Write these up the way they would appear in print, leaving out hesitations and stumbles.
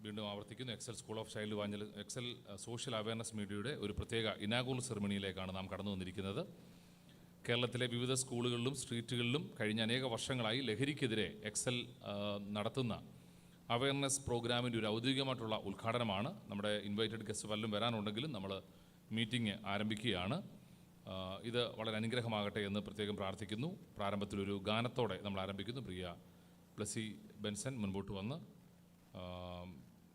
വീണ്ടും ആവർത്തിക്കുന്നു. Excel school of child evangelism, Excel social awareness മീഡിയയുടെ ഒരു പ്രത്യേക ഇനാഗുറൽ സെറമണിയിലേക്കാണ് നാം കടന്നു വന്നിരിക്കുന്നത്. കേരളത്തിലെ വിവിധ സ്കൂളുകളിലും സ്ട്രീറ്റുകളിലും കഴിഞ്ഞ അനേക വർഷങ്ങളായി ലഹരിക്കെതിരെ എക്സൽ നടത്തുന്ന അവയർനെസ് പ്രോഗ്രാമിൻ്റെ ഒരു ഔദ്യോഗികമായിട്ടുള്ള ഉദ്ഘാടനമാണ്. നമ്മുടെ ഇൻവൈറ്റഡ് ഗസ്റ്റ് പലരും വരാനുണ്ടെങ്കിലും നമ്മൾ മീറ്റിംഗ് ആരംഭിക്കുകയാണ്. ഇത് വളരെ അനുഗ്രഹമാകട്ടെ എന്ന് പ്രത്യേകം പ്രാർത്ഥിക്കുന്നു. പ്രാരംഭത്തിലൊരു ഗാനത്തോടെ നമ്മൾ ആരംഭിക്കുന്നു. പ്രിയ ബ്ലസി ബെൻസൺ മുൻപോട്ട് വന്ന്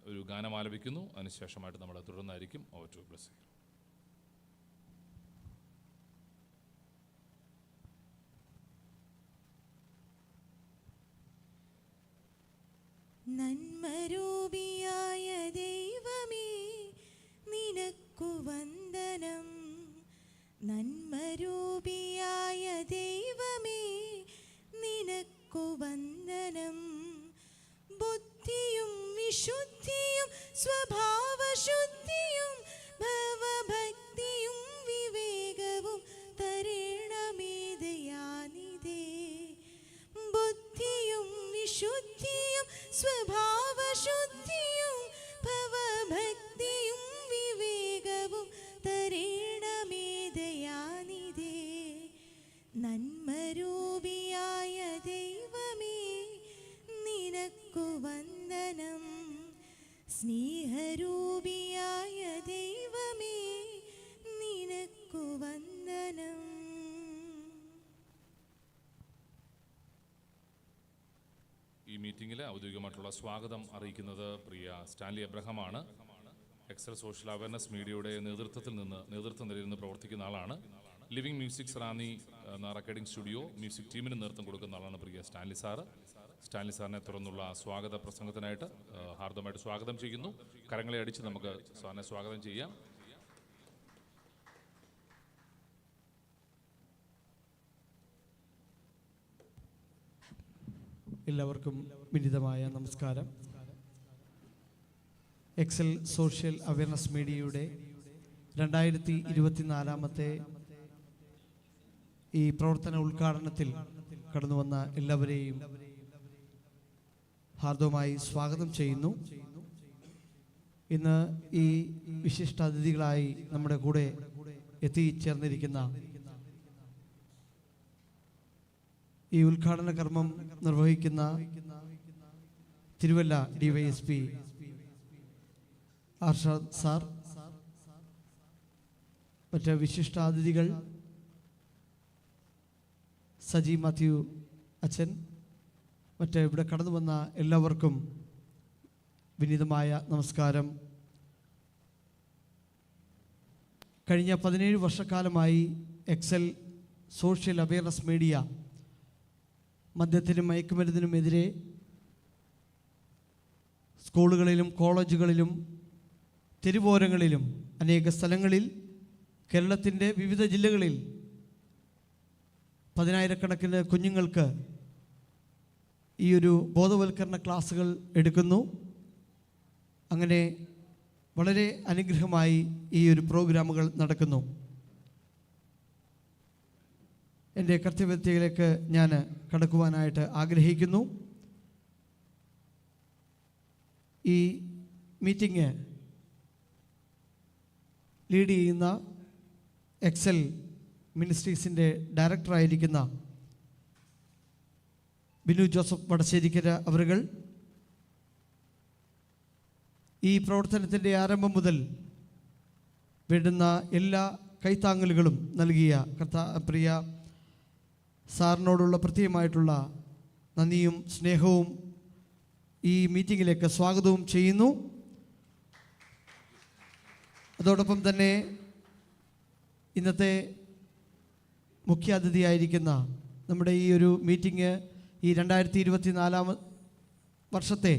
ഒരു ഗാനം ആലപിക്കുന്നു. അതിനുശേഷമായിട്ട് നമ്മൾ തുടർന്നായിരിക്കും. Over to Blessy. നന്മരൂപിയായ ദൈവമേ നിനക്കു വന്ദനം. നന്മരൂപിയായ ദൈവമേ നിനക്കു വന്ദനം. ബുദ്ധിയും വിശുദ്ധിയും സ്വഭാവശുദ്ധിയും ഭവഭക്തിയും വിവേകവും തരേണമേ ദയാനിധേ. ബുദ്ധിയും വിശുദ്ധിയും സ്വഭാവശുദ്ധിയും ഭവഭക്തിയും വിവേകവും തരേണമേ ദയാനിധേ. നന്മരൂപിയായ ദൈവമേ നിനക്കു വന്ദനം. സ്നേഹരൂപിയായ ദൈവമേ നിനക്കു വന്ദനം. ഈ മീറ്റിംഗിൽ ഔദ്യോഗികമായിട്ടുള്ള സ്വാഗതം അറിയിക്കുന്നത് പ്രിയ സ്റ്റാൻലി എബ്രഹാമാണ്. എക്സൽ സോഷ്യൽ അവയർനെസ് മീഡിയയുടെ നേതൃത്വ നിലയിൽ നിന്ന് പ്രവർത്തിക്കുന്ന ആളാണ്. ലിവിംഗ് മ്യൂസിക് റാന്നി എന്ന റെക്കോർഡിംഗ് സ്റ്റുഡിയോ മ്യൂസിക് ടീമിന് നേതൃത്വം കൊടുക്കുന്ന ആളാണ് പ്രിയ സ്റ്റാൻലി സാറ്. സ്റ്റാൻലി സാറിനെ തുറന്നുള്ള സ്വാഗത പ്രസംഗത്തിനായിട്ട് ഹാർദമായിട്ട് സ്വാഗതം ചെയ്യുന്നു. കരങ്ങളെ അടിച്ച് നമുക്ക് സാറിനെ സ്വാഗതം ചെയ്യാം. എല്ലാവർക്കും വിനീതമായ നമസ്കാരം. എക്സൽ സോഷ്യൽ അവയർനെസ് മീഡിയയുടെ 2024 ഈ പ്രവർത്തന ഉദ്ഘാടനത്തിൽ കടന്നു വന്ന എല്ലാവരെയും ഹാർദവമായി സ്വാഗതം ചെയ്യുന്നു. ഇന്ന് ഈ വിശിഷ്ടാതിഥികളായി നമ്മുടെ കൂടെ എത്തിച്ചേർന്നിരിക്കുന്ന ഈ ഉദ്ഘാടന കർമ്മം നിർവഹിക്കുന്ന തിരുവല്ല DYSP അർഷാദ് സാർ, മറ്റ് വിശിഷ്ടാതിഥികൾ സജി മാത്യു അച്ഛൻ, മറ്റ് ഇവിടെ കടന്നു വന്ന എല്ലാവർക്കും വിനീതമായ നമസ്കാരം. കഴിഞ്ഞ 17 വർഷക്കാലമായി എക്സൽ സോഷ്യൽ അവയർനെസ് മീഡിയ മദ്യത്തിനും മയക്കുമരുന്നിനുമെതിരെ സ്കൂളുകളിലും കോളേജുകളിലും തെരുവോരങ്ങളിലും അനേക സ്ഥലങ്ങളിൽ കേരളത്തിൻ്റെ വിവിധ ജില്ലകളിൽ 10,000-കണക്കിന് കുഞ്ഞുങ്ങൾക്ക് ഈ ഒരു ബോധവൽക്കരണ ക്ലാസ്സുകൾ എടുക്കുന്നു. അങ്ങനെ വളരെ അനുഗ്രഹമായി ഈ ഒരു പ്രോഗ്രാമുകൾ നടക്കുന്നു. എൻ്റെ കർത്തവ്യത്തിലേക്ക് ഞാൻ കടക്കുവാനായിട്ട് ആഗ്രഹിക്കുന്നു. ഈ മീറ്റിംഗ് ലീഡ് ചെയ്യുന്ന എക്സൽ മിനിസ്ട്രീസിൻ്റെ ഡയറക്ടറായിരിക്കുന്ന ബിനു ജോസഫ് വടശ്ശേരിക്കര അവരുകൾ ഈ പ്രവർത്തനത്തിൻ്റെ ആരംഭം മുതൽ വേണ്ടുന്ന എല്ലാ കൈത്താങ്ങലുകളും നൽകിയ പ്രിയ സാറിനോടുള്ള പ്രത്യേകമായിട്ടുള്ള നന്ദിയും സ്നേഹവും ഈ മീറ്റിങ്ങിലേക്ക് സ്വാഗതവും ചെയ്യുന്നു. അതോടൊപ്പം തന്നെ ഇന്നത്തെ മുഖ്യാതിഥിയായിരിക്കുന്ന നമ്മുടെ ഈ ഒരു മീറ്റിംഗ് ഈ 2024 വർഷത്തെ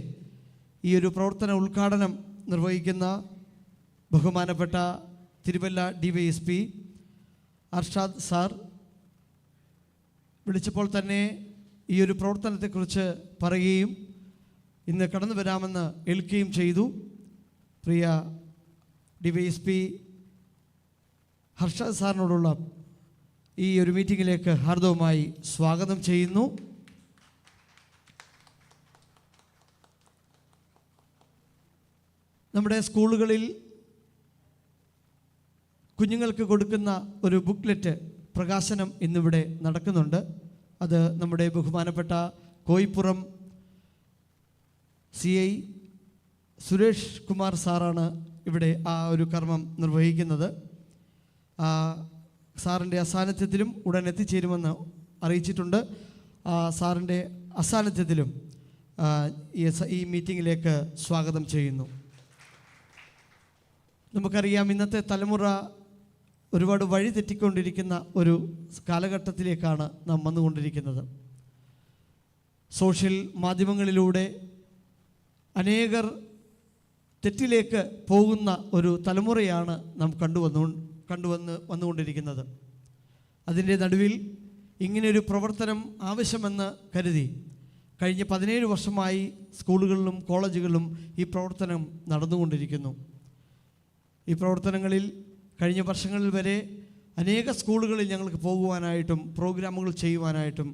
ഈ ഒരു പ്രവർത്തന ഉദ്ഘാടനം നിർവഹിക്കുന്ന ബഹുമാനപ്പെട്ട തിരുവല്ല DYSP അർഷാദ് സാർ വിളിച്ചപ്പോൾ തന്നെ ഈ ഒരു പ്രവർത്തനത്തെക്കുറിച്ച് പറയുകയും ഇന്ന് കടന്നു വരാമെന്ന് ഏൽക്കുകയും ചെയ്തു. പ്രിയ DYSP അർഷാദ് സാറിനോടുള്ള ഈ ഒരു മീറ്റിങ്ങിലേക്ക് ഹാർദവമായി സ്വാഗതം ചെയ്യുന്നു. നമ്മുടെ സ്കൂളുകളിൽ കുഞ്ഞുങ്ങൾക്ക് കൊടുക്കുന്ന ഒരു ബുക്ക്ലെറ്റ് പ്രകാശനം ഇന്നിവിടെ നടക്കുന്നുണ്ട്. അത് നമ്മുടെ ബഹുമാനപ്പെട്ട കോയിപ്പുറം CI സുരേഷ് കുമാർ സാറാണ് ഇവിടെ ആ ഒരു കർമ്മം നിർവഹിക്കുന്നത്. സാറിൻ്റെ അസാന്നിധ്യത്തിലും ഉടൻ എത്തിച്ചേരുമെന്ന് അറിയിച്ചിട്ടുണ്ട്. സാറിൻ്റെ അസാന്നിധ്യത്തിലും ഈ മീറ്റിങ്ങിലേക്ക് സ്വാഗതം ചെയ്യുന്നു. നമുക്കറിയാം, ഇന്നത്തെ തലമുറ ഒരുപാട് വഴി തെറ്റിക്കൊണ്ടിരിക്കുന്ന ഒരു കാലഘട്ടത്തിലേക്കാണ് നാം വന്നുകൊണ്ടിരിക്കുന്നത്. സോഷ്യൽ മാധ്യമങ്ങളിലൂടെ അനേകർ തെറ്റിലേക്ക് പോകുന്ന ഒരു തലമുറയാണ് നാം വന്നുകൊണ്ടിരിക്കുന്നത്. അതിൻ്റെ നടുവിൽ ഇങ്ങനെയൊരു പ്രവർത്തനം ആവശ്യമെന്ന് കരുതി കഴിഞ്ഞ 17 വർഷമായി സ്കൂളുകളിലും കോളേജുകളിലും ഈ പ്രവർത്തനം നടന്നുകൊണ്ടിരിക്കുന്നു. ഈ പ്രവർത്തനങ്ങളിൽ കഴിഞ്ഞ വർഷങ്ങളിൽ വരെ അനേക സ്കൂളുകളിൽ ഞങ്ങൾക്ക് പോകുവാനായിട്ടും പ്രോഗ്രാമുകൾ ചെയ്യുവാനായിട്ടും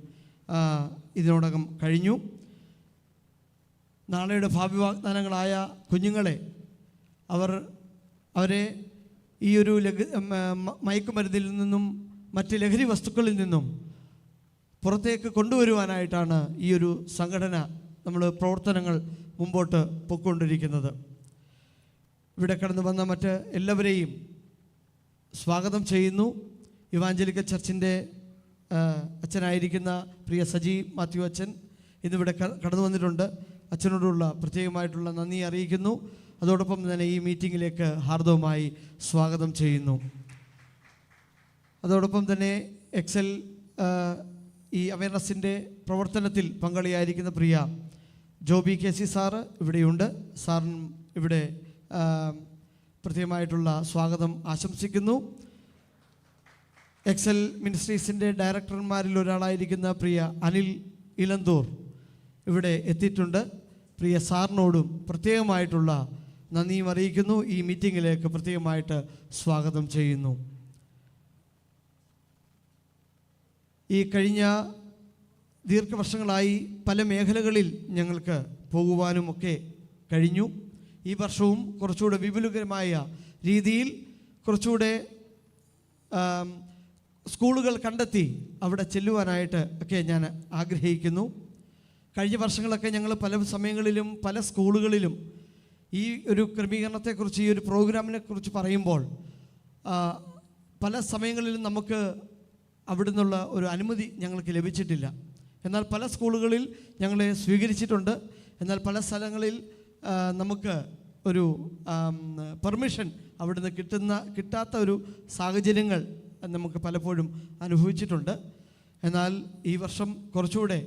ഇതിനോടകം കഴിഞ്ഞു. നാളെയുടെ ഭാവി വാഗ്ദാനങ്ങളായ കുഞ്ഞുങ്ങളെ അവരെ ഈ ഒരു മയക്കുമരുന്നിൽ നിന്നും മറ്റ് ലഹരി വസ്തുക്കളിൽ നിന്നും പുറത്തേക്ക് കൊണ്ടുവരുവാനായിട്ടാണ് ഈ ഒരു സംഘടന നമ്മൾ പ്രവർത്തനങ്ങൾ മുമ്പോട്ട് പൊയ്ക്കൊണ്ടിരിക്കുന്നത്. ഇവിടെ കടന്നു വന്ന മറ്റ് എല്ലാവരെയും സ്വാഗതം ചെയ്യുന്നു. ഇവാഞ്ചലിക്കൽ ചർച്ചിൻ്റെ അച്ഛനായിരിക്കുന്ന പ്രിയ സജി മാത്യു അച്ഛൻ ഇന്നിവിടെ കടന്നു വന്നിട്ടുണ്ട്. അച്ഛനോടുള്ള പ്രത്യേകമായിട്ടുള്ള നന്ദി അറിയിക്കുന്നു. അതോടൊപ്പം തന്നെ ഈ മീറ്റിങ്ങിലേക്ക് ഹാർദവമായി സ്വാഗതം ചെയ്യുന്നു. അതോടൊപ്പം തന്നെ എക്സൽ ഈ അവയർനെസ്സിൻ്റെ പ്രവർത്തനത്തിൽ പങ്കാളിയായിരിക്കുന്ന പ്രിയ ജോബി KC സാറ് ഇവിടെയുണ്ട്. സാറിനും ഇവിടെ പ്രത്യേകമായിട്ടുള്ള സ്വാഗതം ആശംസിക്കുന്നു. എക്സൽ മിനിസ്ട്രീസിൻ്റെ ഡയറക്ടർമാരിൽ ഒരാളായിരിക്കുന്ന പ്രിയ അനിൽ ഇലന്തൂർ ഇവിടെ എത്തിയിട്ടുണ്ട്. പ്രിയ സാറിനോടും പ്രത്യേകമായിട്ടുള്ള നന്ദിയും അറിയിക്കുന്നു. ഈ മീറ്റിങ്ങിലേക്ക് പ്രത്യേകമായിട്ട് സ്വാഗതം ചെയ്യുന്നു. ഈ കഴിഞ്ഞ ദീർഘവർഷങ്ങളായി പല മേഖലകളിൽ ഞങ്ങൾക്ക് പോകുവാനുമൊക്കെ കഴിഞ്ഞു. ഈ വർഷവും കുറച്ചുകൂടെ വിപുലകരമായ രീതിയിൽ കുറച്ചുകൂടെ സ്കൂളുകൾ കണ്ടെത്തി അവിടെ ചെല്ലുവാനായിട്ട് ഒക്കെ ഞാൻ ആഗ്രഹിക്കുന്നു. കഴിഞ്ഞ വർഷങ്ങളൊക്കെ ഞങ്ങൾ പല സമയങ്ങളിലും പല സ്കൂളുകളിലും ഈ ഒരു ക്രമീകരണത്തെക്കുറിച്ച്, ഈ ഒരു പ്രോഗ്രാമിനെക്കുറിച്ച് പറയുമ്പോൾ പല സമയങ്ങളിലും നമുക്ക് അവിടെ നിന്നുള്ള ഒരു അനുമതി ഞങ്ങൾക്ക് ലഭിച്ചിട്ടില്ല. എന്നാൽ പല സ്കൂളുകളിൽ ഞങ്ങളെ സ്വീകരിച്ചിട്ടുണ്ട്. എന്നാൽ പല സ്ഥലങ്ങളിൽ നമുക്ക് ഒരു പെർമിഷൻ അവിടുന്ന് കിട്ടാത്ത ഒരു സാഹചര്യങ്ങൾ നമുക്ക് പലപ്പോഴും അനുഭവിച്ചിട്ടുണ്ട്. എന്നാൽ ഈ വർഷം കുറച്ചുകൂടെ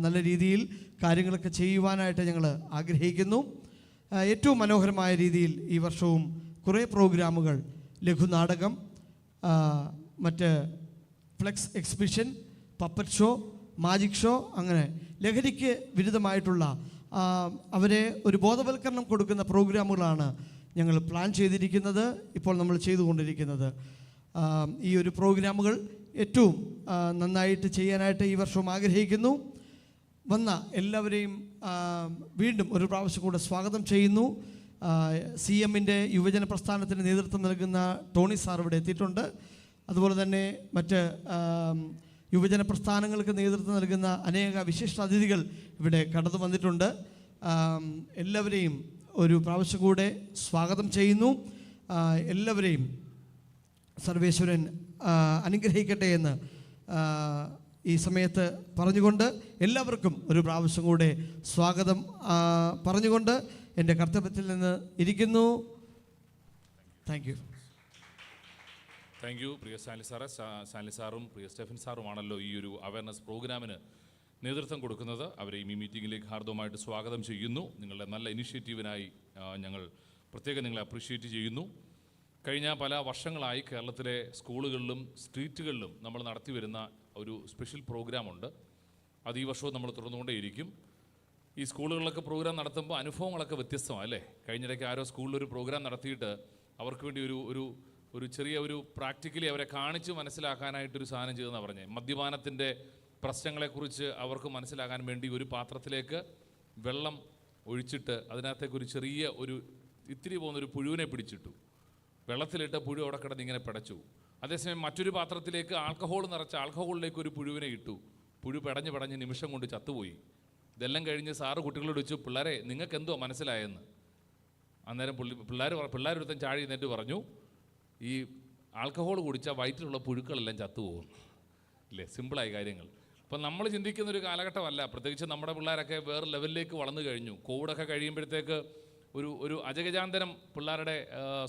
നല്ല രീതിയിൽ കാര്യങ്ങളൊക്കെ ചെയ്യുവാനായിട്ട് ഞങ്ങൾ ആഗ്രഹിക്കുന്നു. ഏറ്റവും മനോഹരമായ രീതിയിൽ ഈ വർഷവും കുറേ പ്രോഗ്രാമുകൾ, ലഘുനാടകം, മറ്റ് flex exhibition, puppet show, magic show, അങ്ങനെ ലഹരിക്ക് വിരുദ്ധമായിട്ടുള്ള അവരെ ഒരു ബോധവൽക്കരണം കൊടുക്കുന്ന പ്രോഗ്രാമുകളാണ് ഞങ്ങൾ പ്ലാൻ ചെയ്തിരിക്കുന്നത്, ഇപ്പോൾ നമ്മൾ ചെയ്തുകൊണ്ടിരിക്കുന്നത്. ഈ ഒരു പ്രോഗ്രാമുകൾ ഏറ്റവും നന്നായിട്ട് ചെയ്യാനായിട്ട് ഈ വർഷവും ആഗ്രഹിക്കുന്നു. വന്ന എല്ലാവരെയും വീണ്ടും ഒരു പ്രാവശ്യം കൂടെ സ്വാഗതം ചെയ്യുന്നു. CMൻ്റെ യുവജന പ്രസ്ഥാനത്തിന് നേതൃത്വം നൽകുന്ന ടോണി സാർ ഇവിടെ എത്തിയിട്ടുണ്ട്. അതുപോലെ തന്നെ മറ്റ് യുവജന പ്രസ്ഥാനങ്ങൾക്ക് നേതൃത്വം നൽകുന്ന അനേക വിശിഷ്ട അതിഥികൾ ഇവിടെ കടന്നു വന്നിട്ടുണ്ട്. എല്ലാവരെയും ഒരു പ്രാവശ്യം കൂടെ സ്വാഗതം ചെയ്യുന്നു. എല്ലാവരെയും സർവേശ്വരൻ അനുഗ്രഹിക്കട്ടെ എന്ന് ഈ സമയത്ത് പറഞ്ഞുകൊണ്ട് എല്ലാവർക്കും ഒരു പ്രാവശ്യം കൂടെ സ്വാഗതം പറഞ്ഞുകൊണ്ട് എൻ്റെ കർത്തവ്യത്തിൽ നിന്ന് ഇരിക്കുന്നു. Thank you. Thank you Priya Sanly sir. Sanly സാറും പ്രിയ സ്റ്റെഫൻ സാറുമാണല്ലോ ഈ ഒരു അവയർനെസ് പ്രോഗ്രാമിന് നേതൃത്വം കൊടുക്കുന്നത്. അവരെ ഈ മീറ്റിങ്ങിലേക്ക് ഹാർദവമായിട്ട് സ്വാഗതം ചെയ്യുന്നു. നിങ്ങളുടെ നല്ല ഇനിഷ്യേറ്റീവിനായി ഞങ്ങൾ പ്രത്യേകം നിങ്ങളെ അപ്രീഷിയേറ്റ് ചെയ്യുന്നു. കഴിഞ്ഞ പല വർഷങ്ങളായി കേരളത്തിലെ സ്കൂളുകളിലും സ്ട്രീറ്റുകളിലും നമ്മൾ നടത്തി വരുന്ന ഒരു സ്പെഷ്യൽ പ്രോഗ്രാമുണ്ട്. അത് ഈ വർഷവും നമ്മൾ തുടർന്നുകൊണ്ടേയിരിക്കും. ഈ സ്കൂളുകളിലൊക്കെ പ്രോഗ്രാം നടത്തുമ്പോൾ അനുഭവങ്ങളൊക്കെ വ്യത്യസ്തമാണ് അല്ലേ? കഴിഞ്ഞിടയ്ക്ക് ആരോ സ്കൂളിലൊരു പ്രോഗ്രാം നടത്തിയിട്ട് അവർക്ക് വേണ്ടി ഒരു ചെറിയ ഒരു പ്രാക്ടിക്കലി അവരെ കാണിച്ച് മനസ്സിലാക്കാനായിട്ടൊരു സാധനം ചെയ്തെന്നാണ് പറഞ്ഞത്. മദ്യപാനത്തിൻ്റെ പ്രശ്നങ്ങളെക്കുറിച്ച് അവർക്ക് മനസ്സിലാക്കാൻ വേണ്ടി ഒരു പാത്രത്തിലേക്ക് വെള്ളം ഒഴിച്ചിട്ട് അതിനകത്തേക്ക് ഒരു ചെറിയ ഒരു ഇത്തിരി പോകുന്നൊരു പുഴുവിനെ പിടിച്ചിട്ടു. വെള്ളത്തിലിട്ട പുഴു അവിടെ കിടന്ന് ഇങ്ങനെ പിടച്ചു. അതേസമയം മറ്റൊരു പാത്രത്തിലേക്ക് ആൽക്കഹോൾ നിറച്ച ആൽക്കഹോളിലേക്ക് ഒരു പുഴുവിനെ ഇട്ടു. പുഴു പിടഞ്ഞ് നിമിഷം കൊണ്ട് ചത്തുപോയി. ഇതെല്ലാം കഴിഞ്ഞ് സാറ് കുട്ടികളോട് ചോദിച്ചു, പിള്ളേരെ നിങ്ങൾക്ക് എന്തോ മനസ്സിലായെന്ന്. അന്നേരം പിള്ളേരൊരുത്തൻ ചാടി എന്നിട്ട് പറഞ്ഞു, ഈ ആൽക്കഹോൾ കുടിച്ചാൽ വയറ്റിലുള്ള പുഴുക്കളെല്ലാം ചത്തുപോകും. ഇല്ലേ, സിമ്പിളായി കാര്യങ്ങൾ. അപ്പം നമ്മൾ ചിന്തിക്കുന്ന ഒരു കാലഘട്ടമല്ല. പ്രത്യേകിച്ച് നമ്മുടെ പിള്ളേരൊക്കെ വേറെ ലെവലിലേക്ക് വളർന്നു കഴിഞ്ഞു. കോവിഡൊക്കെ കഴിയുമ്പോഴത്തേക്ക് ഒരു അജഗജാന്തരം പിള്ളേരുടെ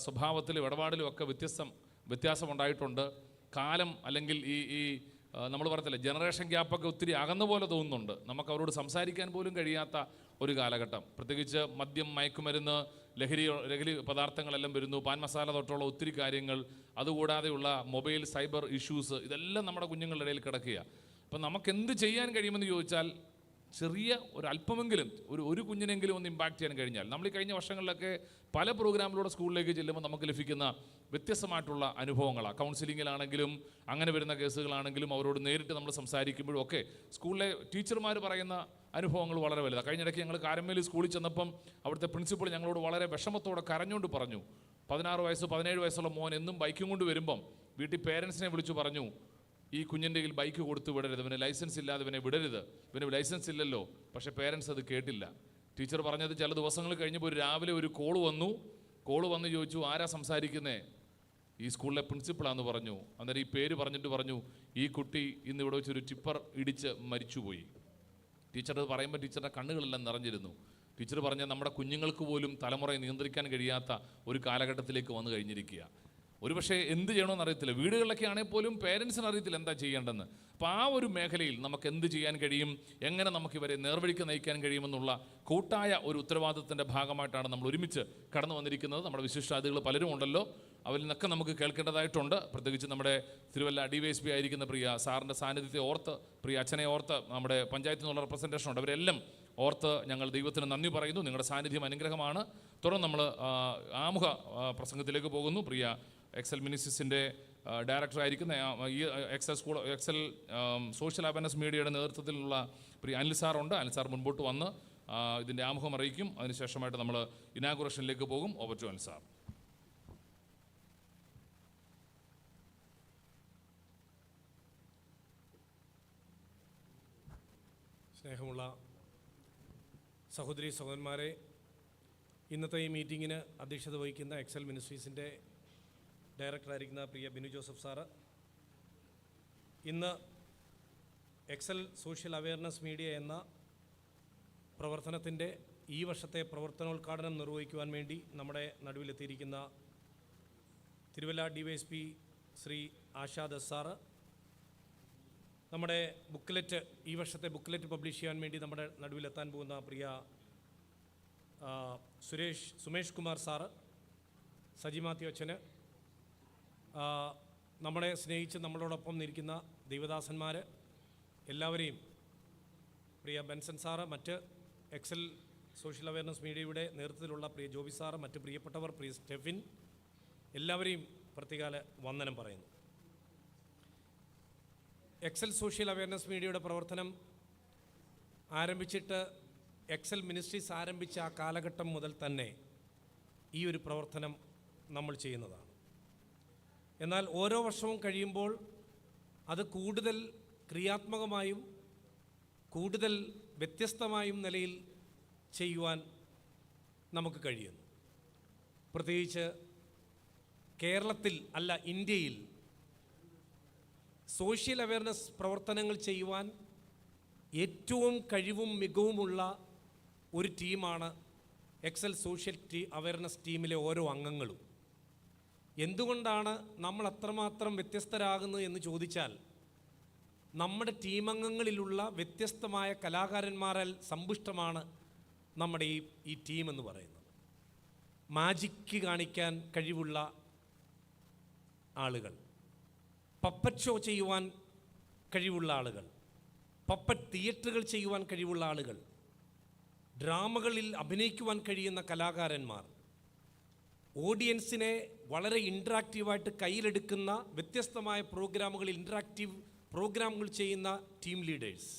സ്വഭാവത്തിലും ഇടപാടിലും ഒക്കെ വ്യത്യാസമുണ്ടായിട്ടുണ്ട്. കാലം അല്ലെങ്കിൽ ഈ നമ്മൾ പറയത്തില്ല, ജനറേഷൻ ഗ്യാപ്പൊക്കെ ഒത്തിരി അകന്ന പോലെ തോന്നുന്നുണ്ട്. നമുക്ക് അവരോട് സംസാരിക്കാൻ പോലും കഴിയാത്ത ഒരു കാലഘട്ടം. പ്രത്യേകിച്ച് മദ്യം, മയക്കുമരുന്ന്, ലഹരി പദാർത്ഥങ്ങളെല്ലാം വരുന്നു. പാൻ മസാല തൊട്ടുള്ള ഒത്തിരി കാര്യങ്ങൾ, അതുകൂടാതെയുള്ള മൊബൈൽ സൈബർ ഇഷ്യൂസ്, ഇതെല്ലാം നമ്മുടെ കുഞ്ഞുങ്ങളുടെ ഇടയിൽ കിടക്കുക. അപ്പം നമുക്ക് എന്ത് ചെയ്യാൻ കഴിയുമെന്ന് ചോദിച്ചാൽ, ചെറിയ ഒരല്പമെങ്കിലും ഒരു കുഞ്ഞിനെങ്കിലും ഒന്ന് ഇമ്പാക്റ്റ് ചെയ്യാൻ കഴിഞ്ഞാൽ, നമ്മൾ ഈ കഴിഞ്ഞ വർഷങ്ങളിലൊക്കെ പല പ്രോഗ്രാമിലൂടെ സ്കൂളിലേക്ക് ചെല്ലുമ്പോൾ നമുക്ക് ലഭിക്കുന്ന വ്യത്യസ്തമായിട്ടുള്ള അനുഭവങ്ങളാണ്. കൗൺസിലിങ്ങിലാണെങ്കിലും അങ്ങനെ വരുന്ന കേസുകളാണെങ്കിലും അവരോട് നേരിട്ട് നമ്മൾ സംസാരിക്കുമ്പോഴും ഒക്കെ സ്കൂളിലെ ടീച്ചർമാർ പറയുന്ന അനുഭവങ്ങൾ വളരെ വലുതാണ്. കഴിഞ്ഞിടയ്ക്ക് ഞങ്ങൾ കാരമ്മേലി സ്കൂളിൽ ചെന്നപ്പം അവിടുത്തെ പ്രിൻസിപ്പൾ ഞങ്ങളോട് വളരെ വിഷമത്തോടെ കരഞ്ഞുകൊണ്ട് പറഞ്ഞു, 16 വയസ്സ് 17 വയസ്സുള്ള മോൻ എന്നും ബൈക്കും കൊണ്ട് വരുമ്പം വീട്ടിൽ പേരൻസിനെ വിളിച്ചു പറഞ്ഞു, ഈ കുഞ്ഞിൻ്റെ കയ്യിൽ ബൈക്ക് കൊടുത്ത് വിടരുത്, ഇവന് ലൈസൻസ് ഇല്ലാതെ ഇവനെ വിടരുത്, ഇവന് ലൈസൻസ് ഇല്ലല്ലോ. പക്ഷേ പേരൻസ് അത് കേട്ടില്ല. ടീച്ചർ പറഞ്ഞത് ചില ദിവസങ്ങൾ കഴിഞ്ഞപ്പോൾ ഒരു രാവിലെ ഒരു കോള് വന്ന് ചോദിച്ചു, ആരാ സംസാരിക്കുന്നേ? ഈ സ്കൂളിലെ പ്രിൻസിപ്പളാന്ന് പറഞ്ഞു. അന്നേരം ഈ പേര് പറഞ്ഞിട്ട് പറഞ്ഞു, ഈ കുട്ടി ഇന്ന് ഇവിടെ വെച്ചൊരു ടിപ്പർ ഇടിച്ച് മരിച്ചുപോയി. ടീച്ചർ അത് പറയുമ്പോൾ ടീച്ചറുടെ കണ്ണുകളെല്ലാം നിറഞ്ഞിരുന്നു. ടീച്ചർ പറഞ്ഞ നമ്മുടെ കുഞ്ഞുങ്ങൾക്ക് പോലും തലമുറയെ നിയന്ത്രിക്കാൻ കഴിയാത്ത ഒരു കാലഘട്ടത്തിലേക്ക് വന്നു കഴിഞ്ഞിരിക്കുക. ഒരുപക്ഷെ എന്ത് ചെയ്യണമെന്ന് അറിയത്തില്ല. വീടുകളിലൊക്കെ ആണെങ്കിൽ പോലും പേരൻസിന് അറിയത്തില്ല എന്താ ചെയ്യേണ്ടതെന്ന്. അപ്പോൾ ആ ഒരു മേഖലയിൽ നമുക്ക് എന്ത് ചെയ്യാൻ കഴിയും, എങ്ങനെ നമുക്ക് ഇവരെ നേർവഴിക്ക് നയിക്കാൻ കഴിയുമെന്നുള്ള കൂട്ടായ ഒരു ഉത്തരവാദിത്തത്തിൻ്റെ ഭാഗമായിട്ടാണ് നമ്മൾ ഒരുമിച്ച് കടന്നു വന്നിരിക്കുന്നത്. നമ്മുടെ വിശിഷ്ടാതിഥികൾ പലരും ഉണ്ടല്ലോ, അവരിൽ നിന്നൊക്കെ നമുക്ക് കേൾക്കേണ്ടതായിട്ടുണ്ട്. പ്രത്യേകിച്ച് നമ്മുടെ തിരുവല്ല DYSP ആയിരിക്കുന്ന പ്രിയ സാറിൻ്റെ സാന്നിധ്യത്തെ ഓർത്ത്, പ്രിയ അച്ഛനെ ഓർത്ത്, നമ്മുടെ പഞ്ചായത്തിൽ നിന്നുള്ള റെപ്രസെൻറ്റേഷൻ ഉണ്ട്, അവരെല്ലാം ഓർത്ത് ഞങ്ങൾ ദൈവത്തിന് നന്ദി പറയുന്നു. നിങ്ങളുടെ സാന്നിധ്യം അനുഗ്രഹമാണ്. തുടർന്ന് നമ്മൾ ആമുഖ പ്രസംഗത്തിലേക്ക് പോകുന്നു. പ്രിയ എക്സൽ മിനിസ്ട്രീസിൻ്റെ ഡയറക്ടറായിരിക്കുന്ന ഈ എക്സൽ സോഷ്യൽ അവയർനെസ് മീഡിയയുടെ നേതൃത്വത്തിലുള്ള പ്രിയ അനിൽ സാറുണ്ട്. അനിൽ സാർ മുൻപോട്ട് വന്ന് ഇതിൻ്റെ ആമുഖം അറിയിക്കും. അതിനുശേഷമായിട്ട് നമ്മൾ ഇനാഗുറേഷനിലേക്ക് പോകും. Over to Anil sir. സ്നേഹമുള്ള സഹോദരി സഹോദരന്മാരെ, ഇന്നത്തെ ഈ മീറ്റിങ്ങിന് അധ്യക്ഷത വഹിക്കുന്ന എക്സൽ മിനിസ്ട്രീസിൻ്റെ ഡയറക്ടറായിരിക്കുന്ന പ്രിയ ബിനു ജോസഫ് സാറ്, ഇന്ന് എക്സൽ സോഷ്യൽ അവയർനെസ് മീഡിയ എന്ന പ്രവർത്തനത്തിൻ്റെ ഈ വർഷത്തെ പ്രവർത്തനോദ്ഘാടനം നിർവഹിക്കുവാൻ വേണ്ടി നമ്മുടെ നടുവിലെത്തിയിരിക്കുന്ന തിരുവല്ല DYSP ശ്രീ ആശാദ് സാറ്, നമ്മുടെ ബുക്ക്ലെറ്റ്, ഈ വർഷത്തെ ബുക്ക്ലെറ്റ് പബ്ലിഷ് ചെയ്യാൻ വേണ്ടി നമ്മുടെ നടുവിലെത്താൻ പോകുന്ന പ്രിയ സുമേഷ് കുമാർ സാറ്, സജി മാത്യു അച്ഛന്, നമ്മളെ സ്നേഹിച്ച് നമ്മളോടൊപ്പം നിൽക്കുന്ന ദൈവദാസന്മാർ എല്ലാവരെയും, പ്രിയ ബെൻസൺ സാറ്, മറ്റ് എക്സൽ സോഷ്യൽ അവയർനെസ് മീഡിയയുടെ നേതൃത്വത്തിലുള്ള പ്രിയ ജോബി സാറ്, മറ്റ് പ്രിയപ്പെട്ടവർ, പ്രിയ സ്റ്റെഫിൻ, എല്ലാവരെയും പ്രത്യേകാല വന്ദനം പറയുന്നു. എക്സൽ സോഷ്യൽ അവയർനെസ് മീഡിയയുടെ പ്രവർത്തനം ആരംഭിച്ചിട്ട് എക്സൽ മിനിസ്ട്രീസ് ആരംഭിച്ച ആ കാലഘട്ടം മുതൽ തന്നെ ഈ ഒരു പ്രവർത്തനം നമ്മൾ ചെയ്യുന്നതാണ്. എന്നാൽ ഓരോ വർഷവും കഴിയുമ്പോൾ അത് കൂടുതൽ ക്രിയാത്മകമായും കൂടുതൽ വ്യത്യസ്തമായും നിലയിൽ ചെയ്യുവാൻ നമുക്ക് കഴിയുന്നു. പ്രത്യേകിച്ച് കേരളത്തിൽ അല്ല, ഇന്ത്യയിൽ സോഷ്യൽ അവയർനെസ് പ്രവർത്തനങ്ങൾ ചെയ്യുവാൻ ഏറ്റവും കഴിവും മികവുമുള്ള ഒരു ടീമാണ് എക്സൽ സോഷ്യൽ അവയർനെസ് ടീമിലെ ഓരോ അംഗങ്ങളും. എന്തുകൊണ്ടാണ് നമ്മൾ അത്രമാത്രം വ്യത്യസ്തരാകുന്നത് എന്ന് ചോദിച്ചാൽ, നമ്മുടെ ടീമംഗങ്ങളിലുള്ള വ്യത്യസ്തമായ കലാകാരന്മാരാൽ സമ്പുഷ്ടമാണ് നമ്മുടെ ഈ ടീം എന്ന് പറയുന്നത്. മാജിക്ക് കാണിക്കാൻ കഴിവുള്ള ആളുകൾ, പപ്പറ്റ് ഷോ ചെയ്യുവാൻ കഴിവുള്ള ആളുകൾ, പപ്പറ്റ് തിയേറ്ററുകൾ ചെയ്യുവാൻ കഴിവുള്ള ആളുകൾ, ഡ്രാമകളിൽ അഭിനയിക്കുവാൻ കഴിയുന്ന കലാകാരന്മാർ, ഓഡിയൻസിനെ വളരെ ഇൻട്രാക്റ്റീവായിട്ട് കയ്യിലെടുക്കുന്ന വ്യത്യസ്തമായ പ്രോഗ്രാമുകളിൽ ഇൻട്രാക്റ്റീവ് പ്രോഗ്രാമുകൾ ചെയ്യുന്ന ടീം ലീഡേഴ്സ്,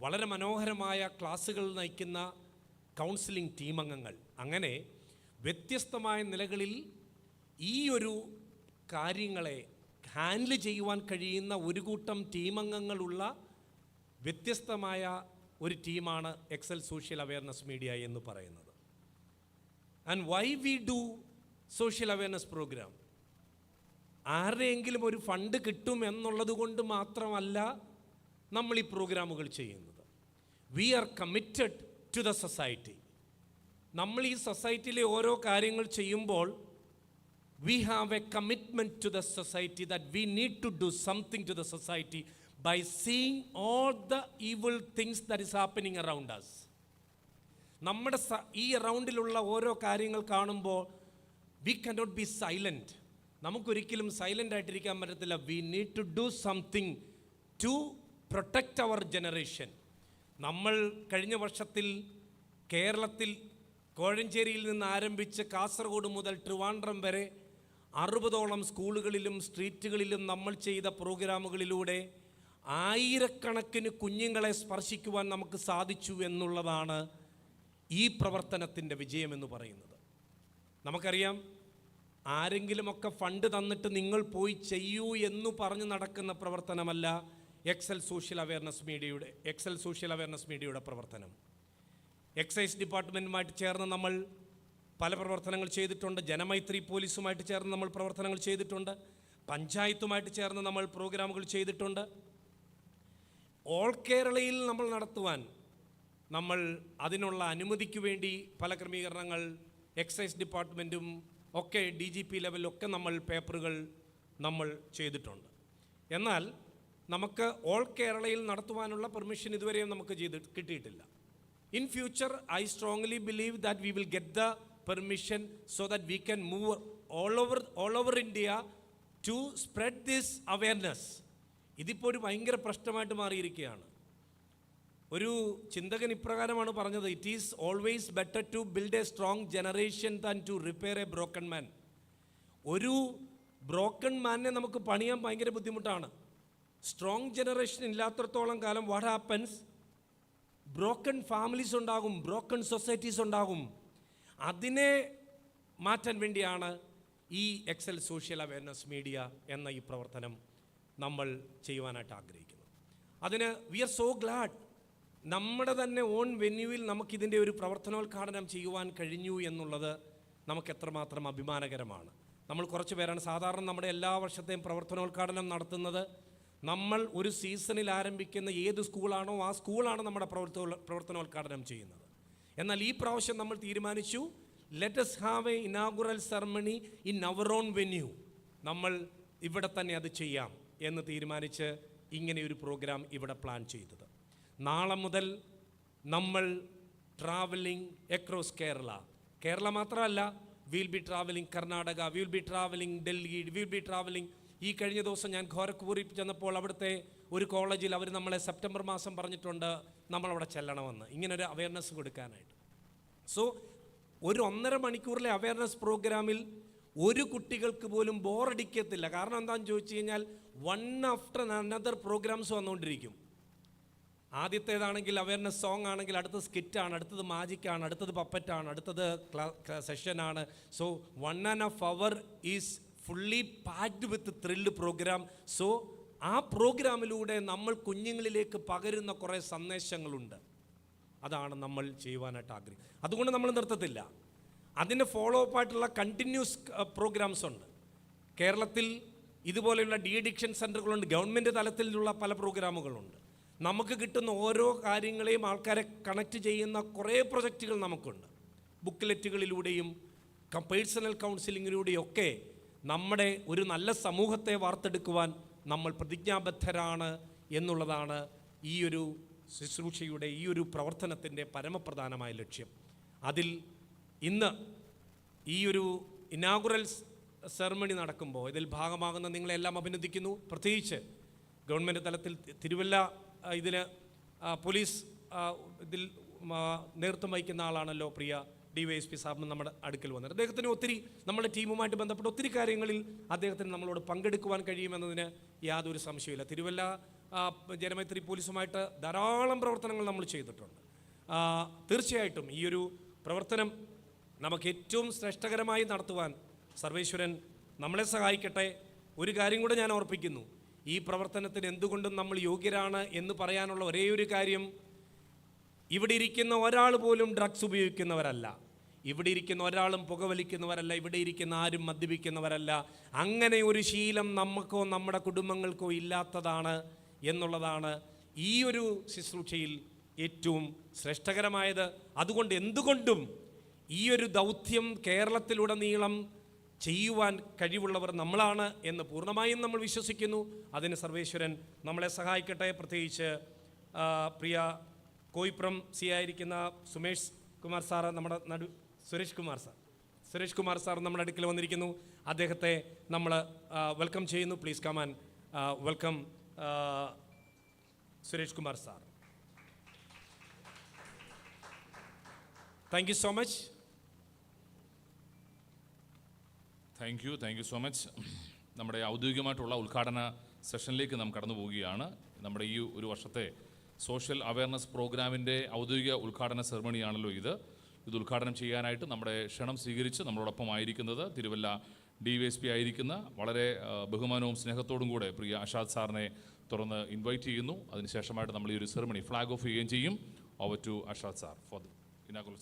വളരെ മനോഹരമായ ക്ലാസ്സുകൾ നയിക്കുന്ന കൗൺസിലിംഗ് ടീമംഗങ്ങൾ, അങ്ങനെ വ്യത്യസ്തമായ നിലകളിൽ ഈ ഒരു കാര്യങ്ങളെ ഹാൻഡിൽ ചെയ്യുവാൻ കഴിയുന്ന ഒരു കൂട്ടം ടീമംഗങ്ങളുള്ള വ്യത്യസ്തമായ ഒരു ടീമാണ് എക്സൽ സോഷ്യൽ അവയർനെസ് മീഡിയ എന്ന് പറയുന്നത്. And why we do social awareness programme, ആരുടെയെങ്കിലും ഒരു ഫണ്ട് കിട്ടും എന്നുള്ളത് കൊണ്ട് മാത്രമല്ല നമ്മൾ ഈ പ്രോഗ്രാമുകൾ ചെയ്യുന്നത്. We are committed to the society. നമ്മൾ ഈ സൊസൈറ്റിയിലെ ഓരോ കാര്യങ്ങൾ ചെയ്യുമ്പോൾ we have a commitment to the society that we need to do something to the society by seeing all the evil things that is happening around us. നമ്മുടെ ഈ അറൗണ്ടിലുള്ള ഓരോ കാര്യങ്ങൾ കാണുമ്പോൾ we cannot be silent. നമുക്കൊരിക്കലും silent ആയിട്ടിരിക്കാൻ പറ്റത്തില്ല. we need to do something to protect our generation. നമ്മൾ കഴിഞ്ഞ വർഷത്തിൽ കേരളത്തിൽ കോഴഞ്ചേരിയിൽ നിന്ന് ആരംഭിച്ച് കാസർഗോഡ് മുതൽ ട്രിവാൻഡ്രം വരെ 60ഓളം സ്കൂളുകളിലും സ്ട്രീറ്റുകളിലും നമ്മൾ ചെയ്ത പ്രോഗ്രാമുകളിലൂടെ ആയിരക്കണക്കിന് കുഞ്ഞുങ്ങളെ സ്പർശിക്കുവാൻ നമുക്ക് സാധിച്ചു എന്നുള്ളതാണ് ഈ പ്രവർത്തനത്തിൻ്റെ വിജയമെന്ന് പറയുന്നത്. നമുക്കറിയാം, ആരെങ്കിലുമൊക്കെ ഫണ്ട് തന്നിട്ട് നിങ്ങൾ പോയി ചെയ്യൂ എന്ന് പറഞ്ഞ് നടക്കുന്ന പ്രവർത്തനമല്ല എക്സൽ സോഷ്യൽ അവയർനെസ് മീഡിയയുടെ പ്രവർത്തനം. എക്സൈസ് ഡിപ്പാർട്ട്മെൻറ്റുമായിട്ട് ചേർന്ന് നമ്മൾ പല പ്രവർത്തനങ്ങൾ ചെയ്തിട്ടുണ്ട്. ജനമൈത്രി പോലീസുമായിട്ട് ചേർന്ന് നമ്മൾ പ്രവർത്തനങ്ങൾ ചെയ്തിട്ടുണ്ട്. പഞ്ചായത്തുമായിട്ട് ചേർന്ന് നമ്മൾ പ്രോഗ്രാമുകൾ ചെയ്തിട്ടുണ്ട്. ഓൾ കേരളയിൽ നമ്മൾ നടത്തുവാൻ നമ്മൾ അതിനുള്ള അനുമതിക്ക് വേണ്ടി പല ക്രമീകരണങ്ങൾ എക്സൈസ് ഡിപ്പാർട്ട്മെൻറ്റും ഒക്കെ DGP ലെവലിലൊക്കെ നമ്മൾ പേപ്പറുകൾ നമ്മൾ ചെയ്തിട്ടുണ്ട്. എന്നാൽ നമുക്ക് ഓൾ കേരളയിൽ നടത്തുവാനുള്ള പെർമിഷൻ ഇതുവരെയും നമുക്ക് കിട്ടിയിട്ടില്ല. In future, I strongly believe that we will get the permission so that we can move all over India to spread this awareness. ഇതിപ്പോൾ ഒരു ഭയങ്കര പ്രശ്നമായിട്ട് മാറിയിരിക്കുകയാണ്. ഒരു ചിന്തകൻ ഇപ്രകാരമാണ് പറഞ്ഞത്, it is always better to build a strong generation than to repair a broken man. ഒരു ബ്രോക്കൺ മാനെ നമുക്ക് പണിയാൻ ഭയങ്കര ബുദ്ധിമുട്ടാണ്. സ്ട്രോങ് ജനറേഷൻ ഇല്ലാത്തടത്തോളം കാലം വാട്ട് ഹാപ്പൻസ്, ബ്രോക്കൺ ഫാമിലീസ് ഉണ്ടാകും, ബ്രോക്കൺ സൊസൈറ്റീസ് ഉണ്ടാകും. അതിനെ മാറ്റാൻ വേണ്ടിയാണ് ഈ എക്സൽ സോഷ്യൽ അവയർനെസ് മീഡിയ എന്ന ഈ പ്രവർത്തനം നമ്മൾ ചെയ്യുവാനായിട്ട് ആഗ്രഹിക്കുന്നത്. അതിന് വി ആർ സോ ഗ്ലാഡ്, നമ്മുടെ തന്നെ ഓൺ വെന്യൂവിൽ നമുക്കിതിൻ്റെ ഒരു പ്രവർത്തനോദ്ഘാടനം ചെയ്യുവാൻ കഴിഞ്ഞു എന്നുള്ളത് നമുക്ക് എത്രമാത്രം അഭിമാനകരമാണ്. നമ്മൾ കുറച്ച് പേരാണ് സാധാരണ നമ്മുടെ എല്ലാ വർഷത്തെയും പ്രവർത്തനോദ്ഘാടനം നടത്തുന്നത്. നമ്മൾ ഒരു സീസണിൽ ആരംഭിക്കുന്ന ഏത് സ്കൂളാണോ ആ സ്കൂളാണ് നമ്മുടെ പ്രവർത്തനോദ്ഘാടനം ചെയ്യുന്നത്. എന്നാൽ ഈ പ്രാവശ്യം നമ്മൾ തീരുമാനിച്ചു, let us have a inaugural ceremony in our own venue. നമ്മൾ ഇവിടെ തന്നെ അത് ചെയ്യാം എന്ന് തീരുമാനിച്ച് ഇങ്ങനെയൊരു പ്രോഗ്രാം ഇവിടെ പ്ലാൻ ചെയ്തത്. നാളെ മുതൽ നമ്മൾ ട്രാവലിംഗ് അക്രോസ് കേരള മാത്രമല്ല, will be travelling Karnataka, will be travelling Delhi, will be travelling. ഈ കഴിഞ്ഞ ദിവസം ഞാൻ ഖോരക്പൂരിൽ ചെന്നപ്പോൾ അവിടുത്തെ ഒരു കോളേജിൽ അവർ നമ്മളെ സെപ്റ്റംബർ മാസം പറഞ്ഞിട്ടുണ്ട് നമ്മളവിടെ ചെല്ലണമെന്ന്, ഇങ്ങനൊരു അവയർനെസ് കൊടുക്കാനായിട്ട്. സോ ഒരു 1.5 മണിക്കൂറിലെ അവയർനെസ് പ്രോഗ്രാമിൽ ഒരു കുട്ടികൾക്ക് പോലും ബോറടിക്കത്തില്ല. കാരണം എന്താണെന്ന് ചോദിച്ചു കഴിഞ്ഞാൽ വൺ ആഫ്റ്റർ അനദർ പ്രോഗ്രാംസ് വന്നുകൊണ്ടിരിക്കും. ആദ്യത്തേതാണെങ്കിൽ അവയർനെസ് സോങ് ആണെങ്കിൽ അടുത്തത് സ്കിറ്റാണ്, അടുത്തത് മാജിക്കാണ്, അടുത്തത് പപ്പറ്റാണ്, അടുത്തത് സെഷനാണ്. So 1.5 hour is fully packed with thrilled program. So ആ പ്രോഗ്രാമിലൂടെ നമ്മൾ കുഞ്ഞുങ്ങളിലേക്ക് പകരുന്ന കുറേ സന്ദേശങ്ങളുണ്ട്. അതാണ് നമ്മൾ ചെയ്യുവാനായിട്ട് ആഗ്രഹിക്കുന്നത്. അതുകൊണ്ട് നമ്മൾ നിർത്തത്തില്ല. അതിന് ഫോളോ അപ്പ് ആയിട്ടുള്ള കണ്ടിന്യൂസ് പ്രോഗ്രാംസ് ഉണ്ട്. കേരളത്തിൽ ഇതുപോലെയുള്ള ഡി അഡിക്ഷൻ സെൻ്ററുകളുണ്ട്, ഗവൺമെൻറ് തലത്തിലുള്ള പല പ്രോഗ്രാമുകളുണ്ട്. നമുക്ക് കിട്ടുന്ന ഓരോ കാര്യങ്ങളെയും ആൾക്കാരെ കണക്ട് ചെയ്യുന്ന കുറേ പ്രൊജക്റ്റുകൾ നമുക്കുണ്ട്. ബുക്ക്ലെറ്റുകളിലൂടെയും പേഴ്സണൽ കൗൺസിലിങ്ങിലൂടെയും ഒക്കെ നമ്മുടെ ഒരു നല്ല സമൂഹത്തെ വാർത്തെടുക്കുവാൻ നമ്മൾ പ്രതിജ്ഞാബദ്ധരാണ് എന്നുള്ളതാണ് ഈ ഒരു ശുശ്രൂഷയുടെ ഈ ഒരു പ്രവർത്തനത്തിൻ്റെ പരമപ്രധാനമായ ലക്ഷ്യം. അതിൽ ഇന്ന് ഈ ഒരു ഇനാഗുറൽ സെറമണി നടക്കുമ്പോൾ ഇതിൽ ഭാഗമാകുന്ന നിങ്ങളെല്ലാം അഭിനന്ദിക്കുന്നു. പ്രത്യേകിച്ച് ഗവൺമെൻറ് തലത്തിൽ തിരുവല്ല ഇതിന് പോലീസ് ഇതിൽ നേതൃത്വം വഹിക്കുന്ന ആളാണല്ലോ പ്രിയ DYSP സാബ് നമ്മുടെ അടുക്കൽ വന്നത്. അദ്ദേഹത്തിന് ഒത്തിരി നമ്മുടെ ടീമുമായിട്ട് ബന്ധപ്പെട്ട് ഒത്തിരി കാര്യങ്ങളിൽ അദ്ദേഹത്തിന് നമ്മളോട് പങ്കെടുക്കുവാൻ കഴിയുമെന്നതിന് യാതൊരു സംശയമില്ല. തിരുവല്ല ജനമൈത്രി പോലീസുമായിട്ട് ധാരാളം പ്രവർത്തനങ്ങൾ നമ്മൾ ചെയ്തിട്ടുണ്ട്. തീർച്ചയായിട്ടും ഈ ഒരു പ്രവർത്തനം നമുക്ക് ഏറ്റവും ശ്രേഷ്ഠകരമായി നടത്തുവാൻ സർവേശ്വരൻ നമ്മളെ സഹായിക്കട്ടെ. ഒരു കാര്യം കൂടെ ഞാൻ ഓർപ്പിക്കുന്നു, ഈ പ്രവർത്തനത്തിന് എന്തുകൊണ്ടും നമ്മൾ യോഗ്യരാണ് എന്ന് പറയാനുള്ള ഒരേ ഒരു കാര്യം, ഇവിടെ ഇരിക്കുന്ന ഒരാൾ പോലും ഡ്രഗ്സ് ഉപയോഗിക്കുന്നവരല്ല, ഇവിടെ ഇരിക്കുന്ന ഒരാളും പുകവലിക്കുന്നവരല്ല, ഇവിടെ ഇരിക്കുന്ന ആരും മദ്യപിക്കുന്നവരല്ല. അങ്ങനെ ഒരു ശീലം നമുക്കോ നമ്മുടെ കുടുംബങ്ങൾക്കോ ഇല്ലാത്തതാണ് എന്നുള്ളതാണ് ഈ ഒരു ശുശ്രൂഷയിൽ ഏറ്റവും ശ്രേഷ്ഠകരമായത്. അതുകൊണ്ട് എന്തുകൊണ്ടും ഈ ഒരു ദൗത്യം കേരളത്തിലുടനീളം ചെയ്യുവാൻ കഴിവുള്ളവർ നമ്മളാണ് എന്ന് പൂർണ്ണമായും നമ്മൾ വിശ്വസിക്കുന്നു. അതിന് സർവേശ്വരൻ നമ്മളെ സഹായിക്കട്ടെ. പ്രത്യേകിച്ച് പ്രിയ കോയിപ്പുറം സി ആയിരിക്കുന്ന സുരേഷ് കുമാർ സാറ് നമ്മുടെ സുരേഷ് കുമാർ സാർ നമ്മുടെ അടുക്കൽ വന്നിരിക്കുന്നു. അദ്ദേഹത്തെ നമ്മൾ വെൽക്കം ചെയ്യുന്നു. Please come and welcome Suresh Kumar sir. Thank you so much. Thank you so much. നമ്മുടെ ഔദ്യോഗികമായിട്ടുള്ള ഉദ്ഘാടന സെഷനിലേക്ക് നാം കടന്നു പോവുകയാണ്. നമ്മുടെ ഈ ഒരു വർഷത്തെ സോഷ്യൽ അവയർനെസ് പ്രോഗ്രാമിൻ്റെ ഔദ്യോഗിക ഉദ്ഘാടന സെറമണിയാണല്ലോ ഇത് ഉദ്ഘാടനം ചെയ്യാനായിട്ട് നമ്മുടെ ക്ഷണം സ്വീകരിച്ച് നമ്മളോടൊപ്പം ആയിരിക്കുന്നത് തിരുവല്ല DYSP ആയിരിക്കുന്ന വളരെ ബഹുമാനവും സ്നേഹത്തോടും കൂടെ പ്രിയ അഷാദ് സാറിനെ തുറന്ന് ഇൻവൈറ്റ് ചെയ്യുന്നു. അതിനുശേഷമായിട്ട് നമ്മൾ ഈ ഒരു സെറമണി ഫ്ലാഗ് ഓഫ് ചെയ്യുകയും ചെയ്യും. Over to Ashad sir for the inaugural.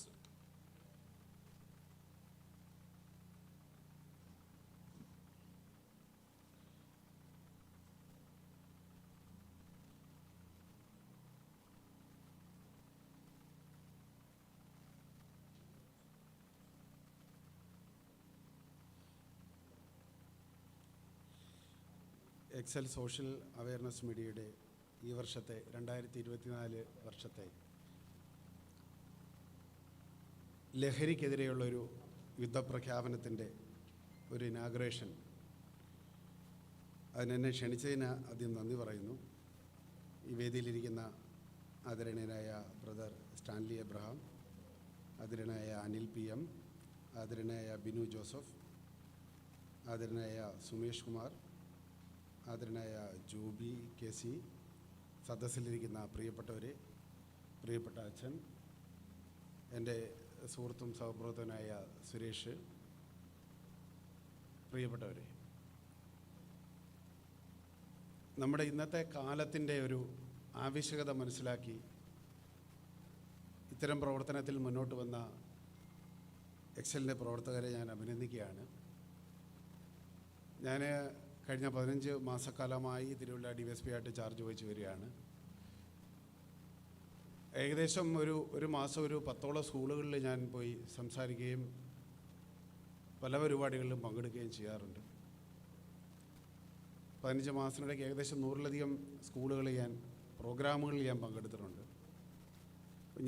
Excel social awareness മീഡിയയുടെ ഈ വർഷത്തെ 2024 വർഷത്തെ ലഹരിക്കെതിരെയുള്ളൊരു യുദ്ധപ്രഖ്യാപനത്തിൻ്റെ ഒരു ഇനാഗുറേഷൻ, അതിനെന്നെ ക്ഷണിച്ചതിന് ആദ്യം നന്ദി പറയുന്നു. ഈ വേദിയിലിരിക്കുന്ന ആദരണീയനായ ബ്രദർ സ്റ്റാൻലി എബ്രഹാം, ആദരണീയനായ അനിൽ PM, ആദരണീയനായ ബിനു ജോസഫ്, ആദരണീയനായ സുമേഷ് കുമാർ, ആദരണീയനായ ജോബി KC, സദസ്സിലിരിക്കുന്ന പ്രിയപ്പെട്ടവരെ, പ്രിയപ്പെട്ട അച്ഛൻ, എൻ്റെ സുഹൃത്തും സഹപ്രവർത്തകനായ സുരേഷ്, പ്രിയപ്പെട്ടവരെ, നമ്മുടെ ഇന്നത്തെ കാലത്തിൻ്റെ ഒരു ആവശ്യകത മനസ്സിലാക്കി ഇത്തരം പ്രവർത്തനത്തിൽ മുന്നോട്ട് വന്ന എക്സലിൻ്റെ പ്രവർത്തകരെ ഞാൻ അഭിനന്ദിക്കുകയാണ്. ഞാൻ കഴിഞ്ഞ 15 മാസക്കാലമായി തിരുവല്ല DYSP ആയിട്ട് ചാർജ് വഹിച്ച് വരികയാണ്. ഏകദേശം ഒരു മാസം ഒരു 10ഓളം സ്കൂളുകളിൽ ഞാൻ പോയി സംസാരിക്കുകയും പല പരിപാടികളിലും പങ്കെടുക്കുകയും ചെയ്യാറുണ്ട്. 15 മാസത്തിനിടയ്ക്ക് ഏകദേശം 100-ലധികം സ്കൂളുകളിൽ പ്രോഗ്രാമുകളിൽ ഞാൻ പങ്കെടുത്തിട്ടുണ്ട്.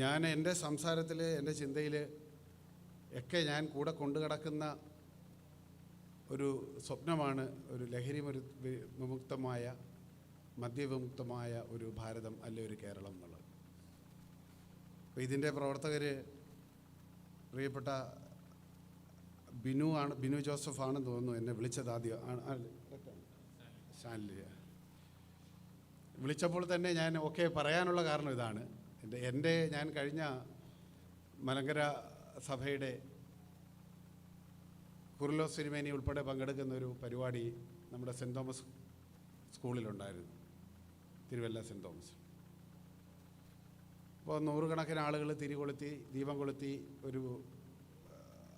ഞാൻ എൻ്റെ സംസാരത്തിൽ, എൻ്റെ ചിന്തയിൽ ഒക്കെ ഞാൻ കൂടെ കൊണ്ടു കിടക്കുന്ന ഒരു സ്വപ്നമാണ് ഒരു ലഹരി വിമുക്തമായ, മദ്യവിമുക്തമായ ഒരു ഭാരതം, അല്ലെ ഒരു കേരളം എന്നുള്ളത്. അപ്പോൾ ഇതിൻ്റെ പ്രവർത്തകർ പ്രിയപ്പെട്ട ബിനു ജോസഫ് ആണെന്ന് തോന്നുന്നു എന്നെ വിളിച്ചത് ആദ്യം. സ്റ്റാൻലി വിളിച്ചപ്പോൾ തന്നെ ഞാൻ ഓക്കെ പറയാനുള്ള കാരണം ഇതാണ്. ഞാൻ കഴിഞ്ഞ മലങ്കര സഭയുടെ കുർലോസ് തിരുമേനി ഉൾപ്പെടെ പങ്കെടുക്കുന്ന ഒരു പരിപാടി നമ്മുടെ സെൻറ്റ് തോമസ് സ്കൂളിലുണ്ടായിരുന്നു, തിരുവല്ല സെൻറ്റ് തോമസ്. അപ്പോൾ 100 കണക്കിന് ആളുകൾ തിരികൊളുത്തി, ദീപം കൊളുത്തി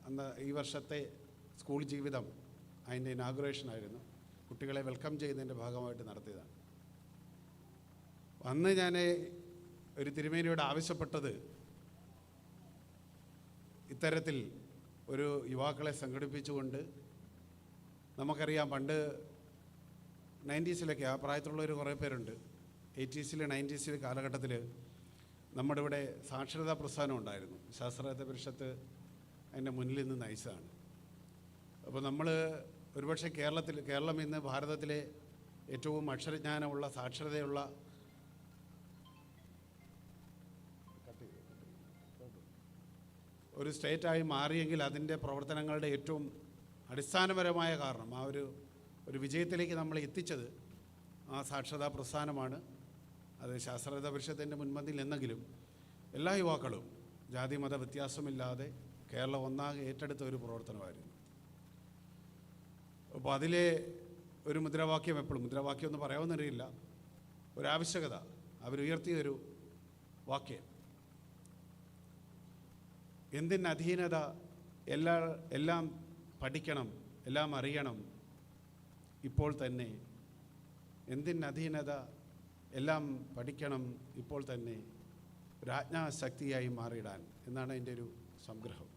അന്ന് ഈ വർഷത്തെ സ്കൂൾ ജീവിതം അതിൻ്റെ ഇനാഗുറേഷനായിരുന്നു. കുട്ടികളെ വെൽക്കം ചെയ്യുന്നതിൻ്റെ ഭാഗമായിട്ട് നടത്തിയതാണ്. അന്ന് ഞാൻ ഒരു തിരുമേനിയോട് ആവശ്യപ്പെട്ടത് ഇത്തരത്തിൽ ഒരു യുവാക്കളെ സംഘടിപ്പിച്ചുകൊണ്ട്, നമുക്കറിയാം പണ്ട് 90s ആ പ്രായത്തിലുള്ളവർ കുറേ പേരുണ്ട്, 80s 90s കാലഘട്ടത്തിൽ നമ്മുടെ ഇവിടെ സാക്ഷരതാ പ്രസ്ഥാനം ഉണ്ടായിരുന്നു. ശാസ്ത്രാർത്ഥ പരിഷത്ത് അതിൻ്റെ മുന്നിൽ നിന്ന് നയിച്ചതാണ്. അപ്പോൾ നമ്മൾ ഒരുപക്ഷെ കേരളം ഇന്ന് ഭാരതത്തിലെ ഏറ്റവും അക്ഷരജ്ഞാനമുള്ള, സാക്ഷരതയുള്ള ഒരു സ്റ്റേറ്റായി മാറിയെങ്കിൽ അതിൻ്റെ പ്രവർത്തനങ്ങളുടെ ഏറ്റവും അടിസ്ഥാനപരമായ കാരണം, ആ ഒരു വിജയത്തിലേക്ക് നമ്മളെ എത്തിച്ചത് ആ സാക്ഷരതാ പ്രസ്ഥാനമാണ്. അത് ശാസ്ത്രത പരിഷത്തിൻ്റെ മുൻപന്തിയിൽ എന്നെങ്കിലും എല്ലാ യുവാക്കളും ജാതി മത വ്യത്യാസമില്ലാതെ കേരളം ഒന്നാകെ ഏറ്റെടുത്ത ഒരു പ്രവർത്തനമായിരുന്നു. അപ്പോൾ അതിലെ ഒരു മുദ്രാവാക്യം, എപ്പോഴും മുദ്രാവാക്യം എന്ന് പറയാവുന്നറിയില്ല, ഒരാവശ്യകത അവരുയർത്തിയൊരു വാക്യം, എന്തിന് അധീനത, എല്ലാം പഠിക്കണം, എല്ലാം അറിയണം ഇപ്പോൾ തന്നെ. എന്തിന് അധീനത, എല്ലാം പഠിക്കണം ഇപ്പോൾ തന്നെ, രാജ്ഞാശക്തിയായി മാറിയിടാൻ എന്നാണ് എൻ്റെ ഒരു സംഗ്രഹം.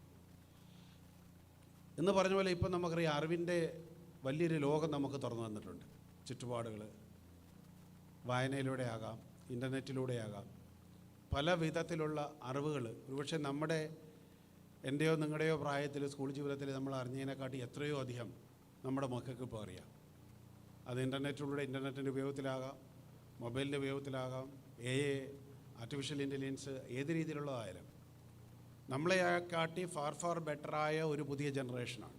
എന്ന് പറഞ്ഞ പോലെ ഇപ്പം നമുക്കറിയാം, അറിവിൻ്റെ വലിയൊരു ലോകം നമുക്ക് തുറന്നു തന്നിട്ടുണ്ട്. ചുറ്റുപാടുകൾ വായനയിലൂടെ ആകാം, ഇൻ്റർനെറ്റിലൂടെ ആകാം, പല വിധത്തിലുള്ള അറിവുകൾ ഒരുപക്ഷെ എൻ്റെയോ നിങ്ങളുടെയോ പ്രായത്തിൽ സ്കൂൾ ജീവിതത്തിൽ നമ്മൾ അറിഞ്ഞതിനെക്കാട്ടി എത്രയോ അധികം നമ്മുടെ മക്കൾക്ക് ഇപ്പോൾ അറിയാം. അത് ഇൻ്റർനെറ്റിൻ്റെ ഉപയോഗത്തിലാകാം, മൊബൈലിൻ്റെ ഉപയോഗത്തിലാകാം, ആർട്ടിഫിഷ്യൽ ഇൻ്റലിജൻസ്, ഏത് രീതിയിലുള്ളതായാലും നമ്മളെക്കാട്ടി ഫാർ ബെറ്ററായ ഒരു പുതിയ ജനറേഷനാണ്.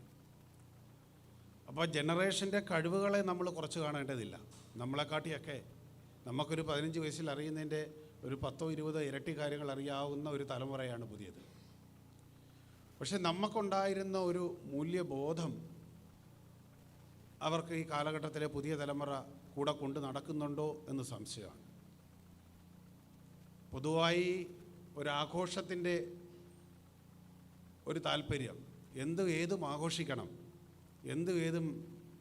അപ്പോൾ ജനറേഷൻ്റെ കഴിവുകളെ നമ്മൾ കുറച്ച് കാണേണ്ടതില്ല. നമ്മളെക്കാട്ടിയൊക്കെ നമുക്കൊരു 15 വയസ്സിൽ അറിയുന്നതിൻ്റെ ഒരു 10-20 ഇരട്ടി കാര്യങ്ങൾ അറിയാവുന്ന ഒരു തലമുറയാണ് പുതിയത്. പക്ഷെ നമുക്കുണ്ടായിരുന്ന ഒരു മൂല്യബോധം അവർക്ക് ഈ കാലഘട്ടത്തിലെ പുതിയ തലമുറ കൂടെ കൊണ്ട് നടക്കുന്നുണ്ടോ എന്ന് സംശയമാണ്. പൊതുവായി ഒരാഘോഷത്തിൻ്റെ ഒരു താല്പര്യം, ഏതും ആഘോഷിക്കണം, ഏതും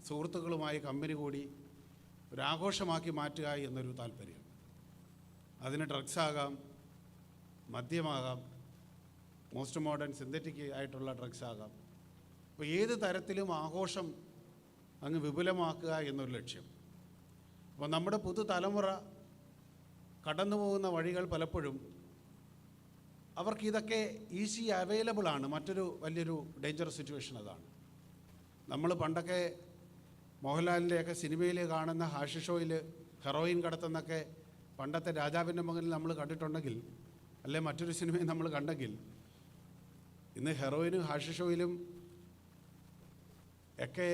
സുഹൃത്തുക്കളുമായി കമ്പനി കൂടി ഒരാഘോഷമാക്കി മാറ്റുക എന്നൊരു താല്പര്യം. അതിന് ഡ്രഗ്സാകാം, മദ്യമാകാം, മോസ്റ്റ് മോഡേൺ സിന്തറ്റിക് ആയിട്ടുള്ള ഡ്രഗ്സാകാം. അപ്പോൾ ഏത് തരത്തിലും ആഘോഷം അങ്ങ് വിപുലമാക്കുക എന്നൊരു ലക്ഷ്യം. അപ്പോൾ നമ്മുടെ പുതുതലമുറ കടന്നു പോകുന്ന വഴികൾ പലപ്പോഴും അവർക്കിതൊക്കെ ഈസി അവൈലബിൾ ആണ്. മറ്റൊരു വലിയൊരു ഡേഞ്ചറസ് സിറ്റുവേഷൻ അതാണ്. നമ്മൾ പണ്ടൊക്കെ മോഹൻലാലിൻ്റെയൊക്കെ സിനിമയിൽ കാണുന്ന ഹാഷിഷോയിൽ ഹെറോയിൻ കടത്തുന്നൊക്കെ പണ്ടത്തെ രാജാവിൻ്റെ മകനിൽ നമ്മൾ കണ്ടിട്ടുണ്ടെങ്കിൽ, അല്ലെ മറ്റൊരു സിനിമയും നമ്മൾ കണ്ടെങ്കിൽ, ഇന്ന് ഹെറോയിനും ഹാഷിഷോയിലും ഒക്കെ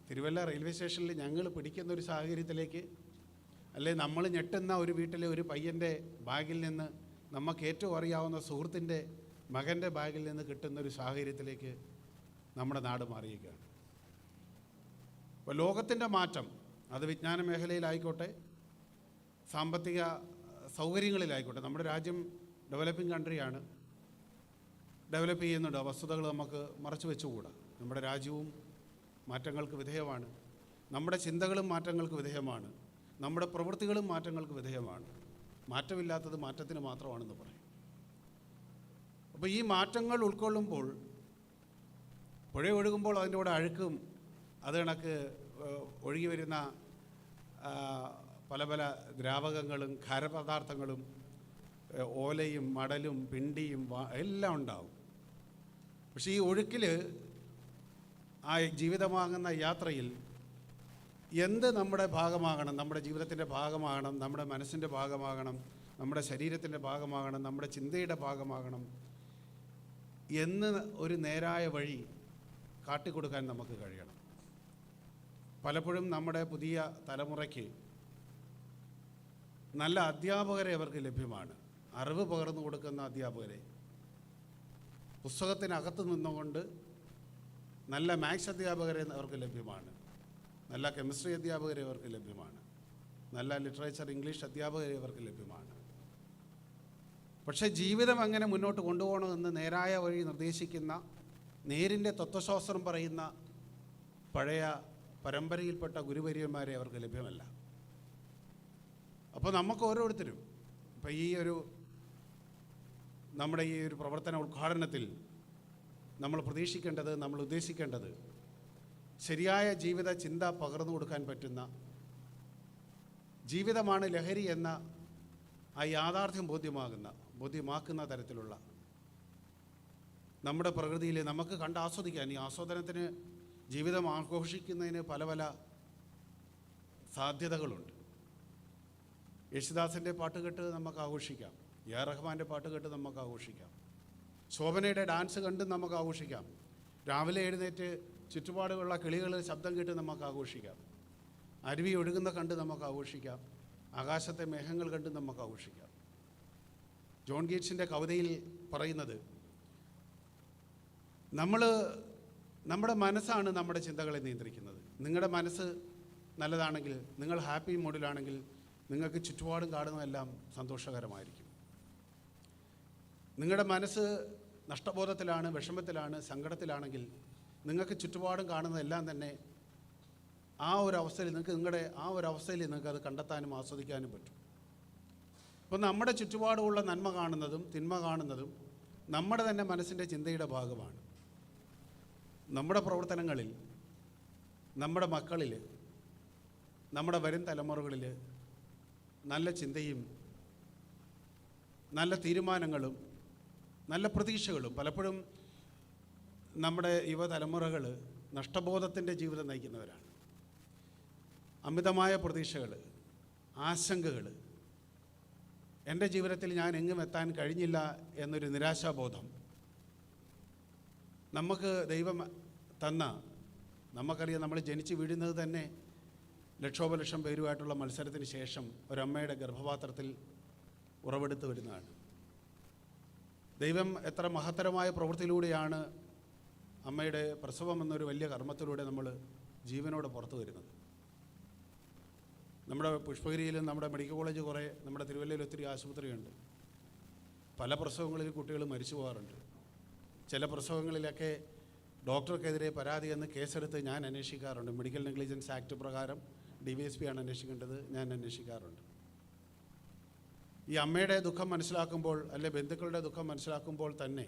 തിരുവല്ല റെയിൽവേ സ്റ്റേഷനിൽ ഞങ്ങൾ പിടിക്കുന്ന ഒരു സാഹചര്യത്തിലേക്ക്, അല്ലെ നമ്മൾ ഞെട്ടുന്ന ഒരു വീട്ടിലെ ഒരു പയ്യൻ്റെ ബാഗിൽ നിന്ന് നമുക്ക് ഏറ്റവും അറിയാവുന്ന സുഹൃത്തിൻ്റെ മകൻ്റെ ബാഗിൽ നിന്ന് കിട്ടുന്നൊരു സാഹചര്യത്തിലേക്ക് നമ്മുടെ നാട് മാറിയിരിക്കുകയാണ്. അപ്പോൾ ലോകത്തിൻ്റെ മാറ്റം, അത് വിജ്ഞാന മേഖലയിലായിക്കോട്ടെ, സാമ്പത്തിക സൗകര്യങ്ങളിലായിക്കോട്ടെ, നമ്മുടെ രാജ്യം ഡെവലപ്പിംഗ് കൺട്രിയാണ്, ഡെവലപ്പ് ചെയ്യുന്നുണ്ട്. വസ്തുതകൾ നമുക്ക് മറച്ചു വെച്ചുകൂടാ. നമ്മുടെ രാജ്യവും മാറ്റങ്ങൾക്ക് വിധേയമാണ്, നമ്മുടെ ചിന്തകളും മാറ്റങ്ങൾക്ക് വിധേയമാണ്, നമ്മുടെ പ്രവൃത്തികളും മാറ്റങ്ങൾക്ക് വിധേയമാണ്. മാറ്റമില്ലാത്തത് മാറ്റത്തിന് മാത്രമാണെന്ന് പറയും. അപ്പോൾ ഈ മാറ്റങ്ങൾ ഉൾക്കൊള്ളുമ്പോൾ, പുഴ ഒഴുകുമ്പോൾ അതിൻ്റെ കൂടെ അഴുക്കും, അത് കണക്ക് ഒഴുകി വരുന്ന പല പല ദ്രാവകങ്ങളും ഖരപദാർത്ഥങ്ങളും ഓലയും മടലും പിണ്ടിയും എല്ലാം ഉണ്ടാവും. പക്ഷേ ഈ ഒഴുക്കിൽ, ആ ജീവിതമാകുന്ന യാത്രയിൽ എന്ത് നമ്മുടെ ഭാഗമാകണം, നമ്മുടെ ജീവിതത്തിൻ്റെ ഭാഗമാകണം, നമ്മുടെ മനസ്സിൻ്റെ ഭാഗമാകണം, നമ്മുടെ ശരീരത്തിൻ്റെ ഭാഗമാകണം, നമ്മുടെ ചിന്തയുടെ ഭാഗമാകണം എന്ന് ഒരു നേരായ വഴി കാട്ടിക്കൊടുക്കാൻ നമുക്ക് കഴിയണം. പലപ്പോഴും നമ്മുടെ പുതിയ തലമുറയ്ക്ക് നല്ല അധ്യാപകരെ അവർക്ക് ലഭ്യമാണ്, അറിവ് പകർന്നു കൊടുക്കുന്ന അധ്യാപകരെ. പുസ്തകത്തിനകത്ത് നിന്നുകൊണ്ട് നല്ല മാത്സ് അധ്യാപകരെ അവർക്ക് ലഭ്യമാണ്, നല്ല കെമിസ്ട്രി അധ്യാപകരെ അവർക്ക് ലഭ്യമാണ്, നല്ല ലിറ്ററേച്ചർ ഇംഗ്ലീഷ് അധ്യാപകരെ അവർക്ക് ലഭ്യമാണ്. പക്ഷേ ജീവിതം എങ്ങനെ മുന്നോട്ട് കൊണ്ടുപോകണമെന്ന് നേരായ വഴി നിർദ്ദേശിക്കുന്ന, നേരിൻ്റെ തത്വശാസ്ത്രം പറയുന്ന പഴയ പരമ്പരയിൽപ്പെട്ട ഗുരുവര്യന്മാരെ അവർക്ക് ലഭ്യമല്ല. അപ്പോൾ നമുക്ക് ഓരോരുത്തരും ഇപ്പോൾ നമ്മുടെ ഈ ഒരു പ്രവർത്തന ഉദ്ഘാടനത്തിൽ നമ്മൾ പ്രതീക്ഷിക്കേണ്ടത്, നമ്മൾ ഉദ്ദേശിക്കേണ്ടത് ശരിയായ ജീവിത ചിന്ത പകർന്നു കൊടുക്കാൻ പറ്റുന്ന, ജീവിതമാണ് ലഹരി എന്ന ആ യാഥാർത്ഥ്യം ബോധ്യമാക്കുന്ന തരത്തിലുള്ള നമ്മുടെ പ്രകൃതിയിൽ നമുക്ക് കണ്ട് ആസ്വദിക്കാൻ, ഈ ആസ്വാദനത്തിന്, ജീവിതം ആഘോഷിക്കുന്നതിന് പല പല സാധ്യതകളുണ്ട്. യേശുദാസിൻ്റെ പാട്ട് കേട്ട് നമുക്ക് ആഘോഷിക്കാം, എ.ആർ. റഹ്മാൻ്റെ പാട്ട് കേട്ട് നമുക്ക് ആഘോഷിക്കാം, ശോഭനയുടെ ഡാൻസ് കണ്ടും നമുക്ക് ആഘോഷിക്കാം, രാവിലെ എഴുന്നേറ്റ് ചുറ്റുപാടുകളുള്ള കിളികൾ ശബ്ദം കേട്ട് നമുക്ക് ആഘോഷിക്കാം, അരുവി ഒഴുകുന്ന കണ്ട് നമുക്ക് ആഘോഷിക്കാം, ആകാശത്തെ മേഘങ്ങൾ കണ്ട് നമുക്ക് ആഘോഷിക്കാം. ജോൺ ഗീറ്റ്സിൻ്റെ കവിതയിൽ പറയുന്നത്, നമ്മുടെ മനസ്സാണ് നമ്മുടെ ചിന്തകളെ നിയന്ത്രിക്കുന്നത്. നിങ്ങളുടെ മനസ്സ് നല്ലതാണെങ്കിൽ, നിങ്ങൾ ഹാപ്പി മൂഡിലാണെങ്കിൽ നിങ്ങൾക്ക് ചുറ്റുപാടും കാണുന്നതെല്ലാം സന്തോഷകരമായിരിക്കും. നിങ്ങളുടെ മനസ്സ് നഷ്ടബോധത്തിലാണ്, വിഷമത്തിലാണ്, സങ്കടത്തിലാണെങ്കിൽ നിങ്ങൾക്ക് ചുറ്റുപാടും കാണുന്നതെല്ലാം തന്നെ ആ ഒരു അവസ്ഥയിൽ നിങ്ങൾക്ക് അത് കണ്ടെത്താനും ആസ്വദിക്കാനും പറ്റും. അപ്പോൾ നമ്മുടെ ചുറ്റുപാടുമുള്ള നന്മ കാണുന്നതും തിന്മ കാണുന്നതും നമ്മുടെ തന്നെ മനസ്സിൻ്റെ ചിന്തയുടെ ഭാഗമാണ്. നമ്മുടെ പ്രവർത്തനങ്ങളിൽ, നമ്മുടെ മക്കളിൽ, നമ്മുടെ വരും തലമുറകളിൽ നല്ല ചിന്തയും നല്ല തീരുമാനങ്ങളും നല്ല പ്രതീക്ഷകളും, പലപ്പോഴും നമ്മുടെ യുവതലമുറകൾ നഷ്ടബോധത്തിൻ്റെ ജീവിതം നയിക്കുന്നവരാണ്. അമിതമായ പ്രതീക്ഷകൾ, ആശങ്കകൾ, എൻ്റെ ജീവിതത്തിൽ ഞാൻ എങ്ങും എത്താൻ കഴിഞ്ഞില്ല എന്നൊരു നിരാശാബോധം, നമുക്ക് ദൈവം തന്ന, നമുക്കറിയാം നമ്മൾ ജനിച്ച് വീഴുന്നത് തന്നെ ലക്ഷോപലക്ഷം പേരുമായിട്ടുള്ള മത്സരത്തിന് ശേഷം ഒരമ്മയുടെ ഗർഭപാത്രത്തിൽ ഉറവെടുത്ത് വരുന്നതാണ്. ദൈവം എത്ര മഹത്തരമായ പ്രവൃത്തിയിലൂടെയാണ് അമ്മയുടെ പ്രസവം എന്നൊരു വലിയ കർമ്മത്തിലൂടെ നമ്മൾ ജീവനോടെ പുറത്തു വരുന്നത്. നമ്മുടെ പുഷ്പഗിരിയിലും നമ്മുടെ മെഡിക്കൽ കോളേജ് കുറേ, നമ്മുടെ തിരുവല്ലയിൽ ഒത്തിരി ആശുപത്രിയുണ്ട്. പല പ്രസവങ്ങളിൽ കുട്ടികൾ മരിച്ചു പോകാറുണ്ട്. ചില പ്രസവങ്ങളിലൊക്കെ ഡോക്ടർക്കെതിരെ പരാതി എന്ന് കേസെടുത്ത് ഞാൻ അന്വേഷിക്കാറുണ്ട്. മെഡിക്കൽ നെഗ്ലിജൻസ് ആക്ട് പ്രകാരം DVSP ആണ് അന്വേഷിക്കേണ്ടത്, ഞാൻ അന്വേഷിക്കാറുണ്ട്. ഈ അമ്മയുടെ ദുഃഖം മനസ്സിലാക്കുമ്പോൾ, അല്ലെ ബന്ധുക്കളുടെ ദുഃഖം മനസ്സിലാക്കുമ്പോൾ തന്നെ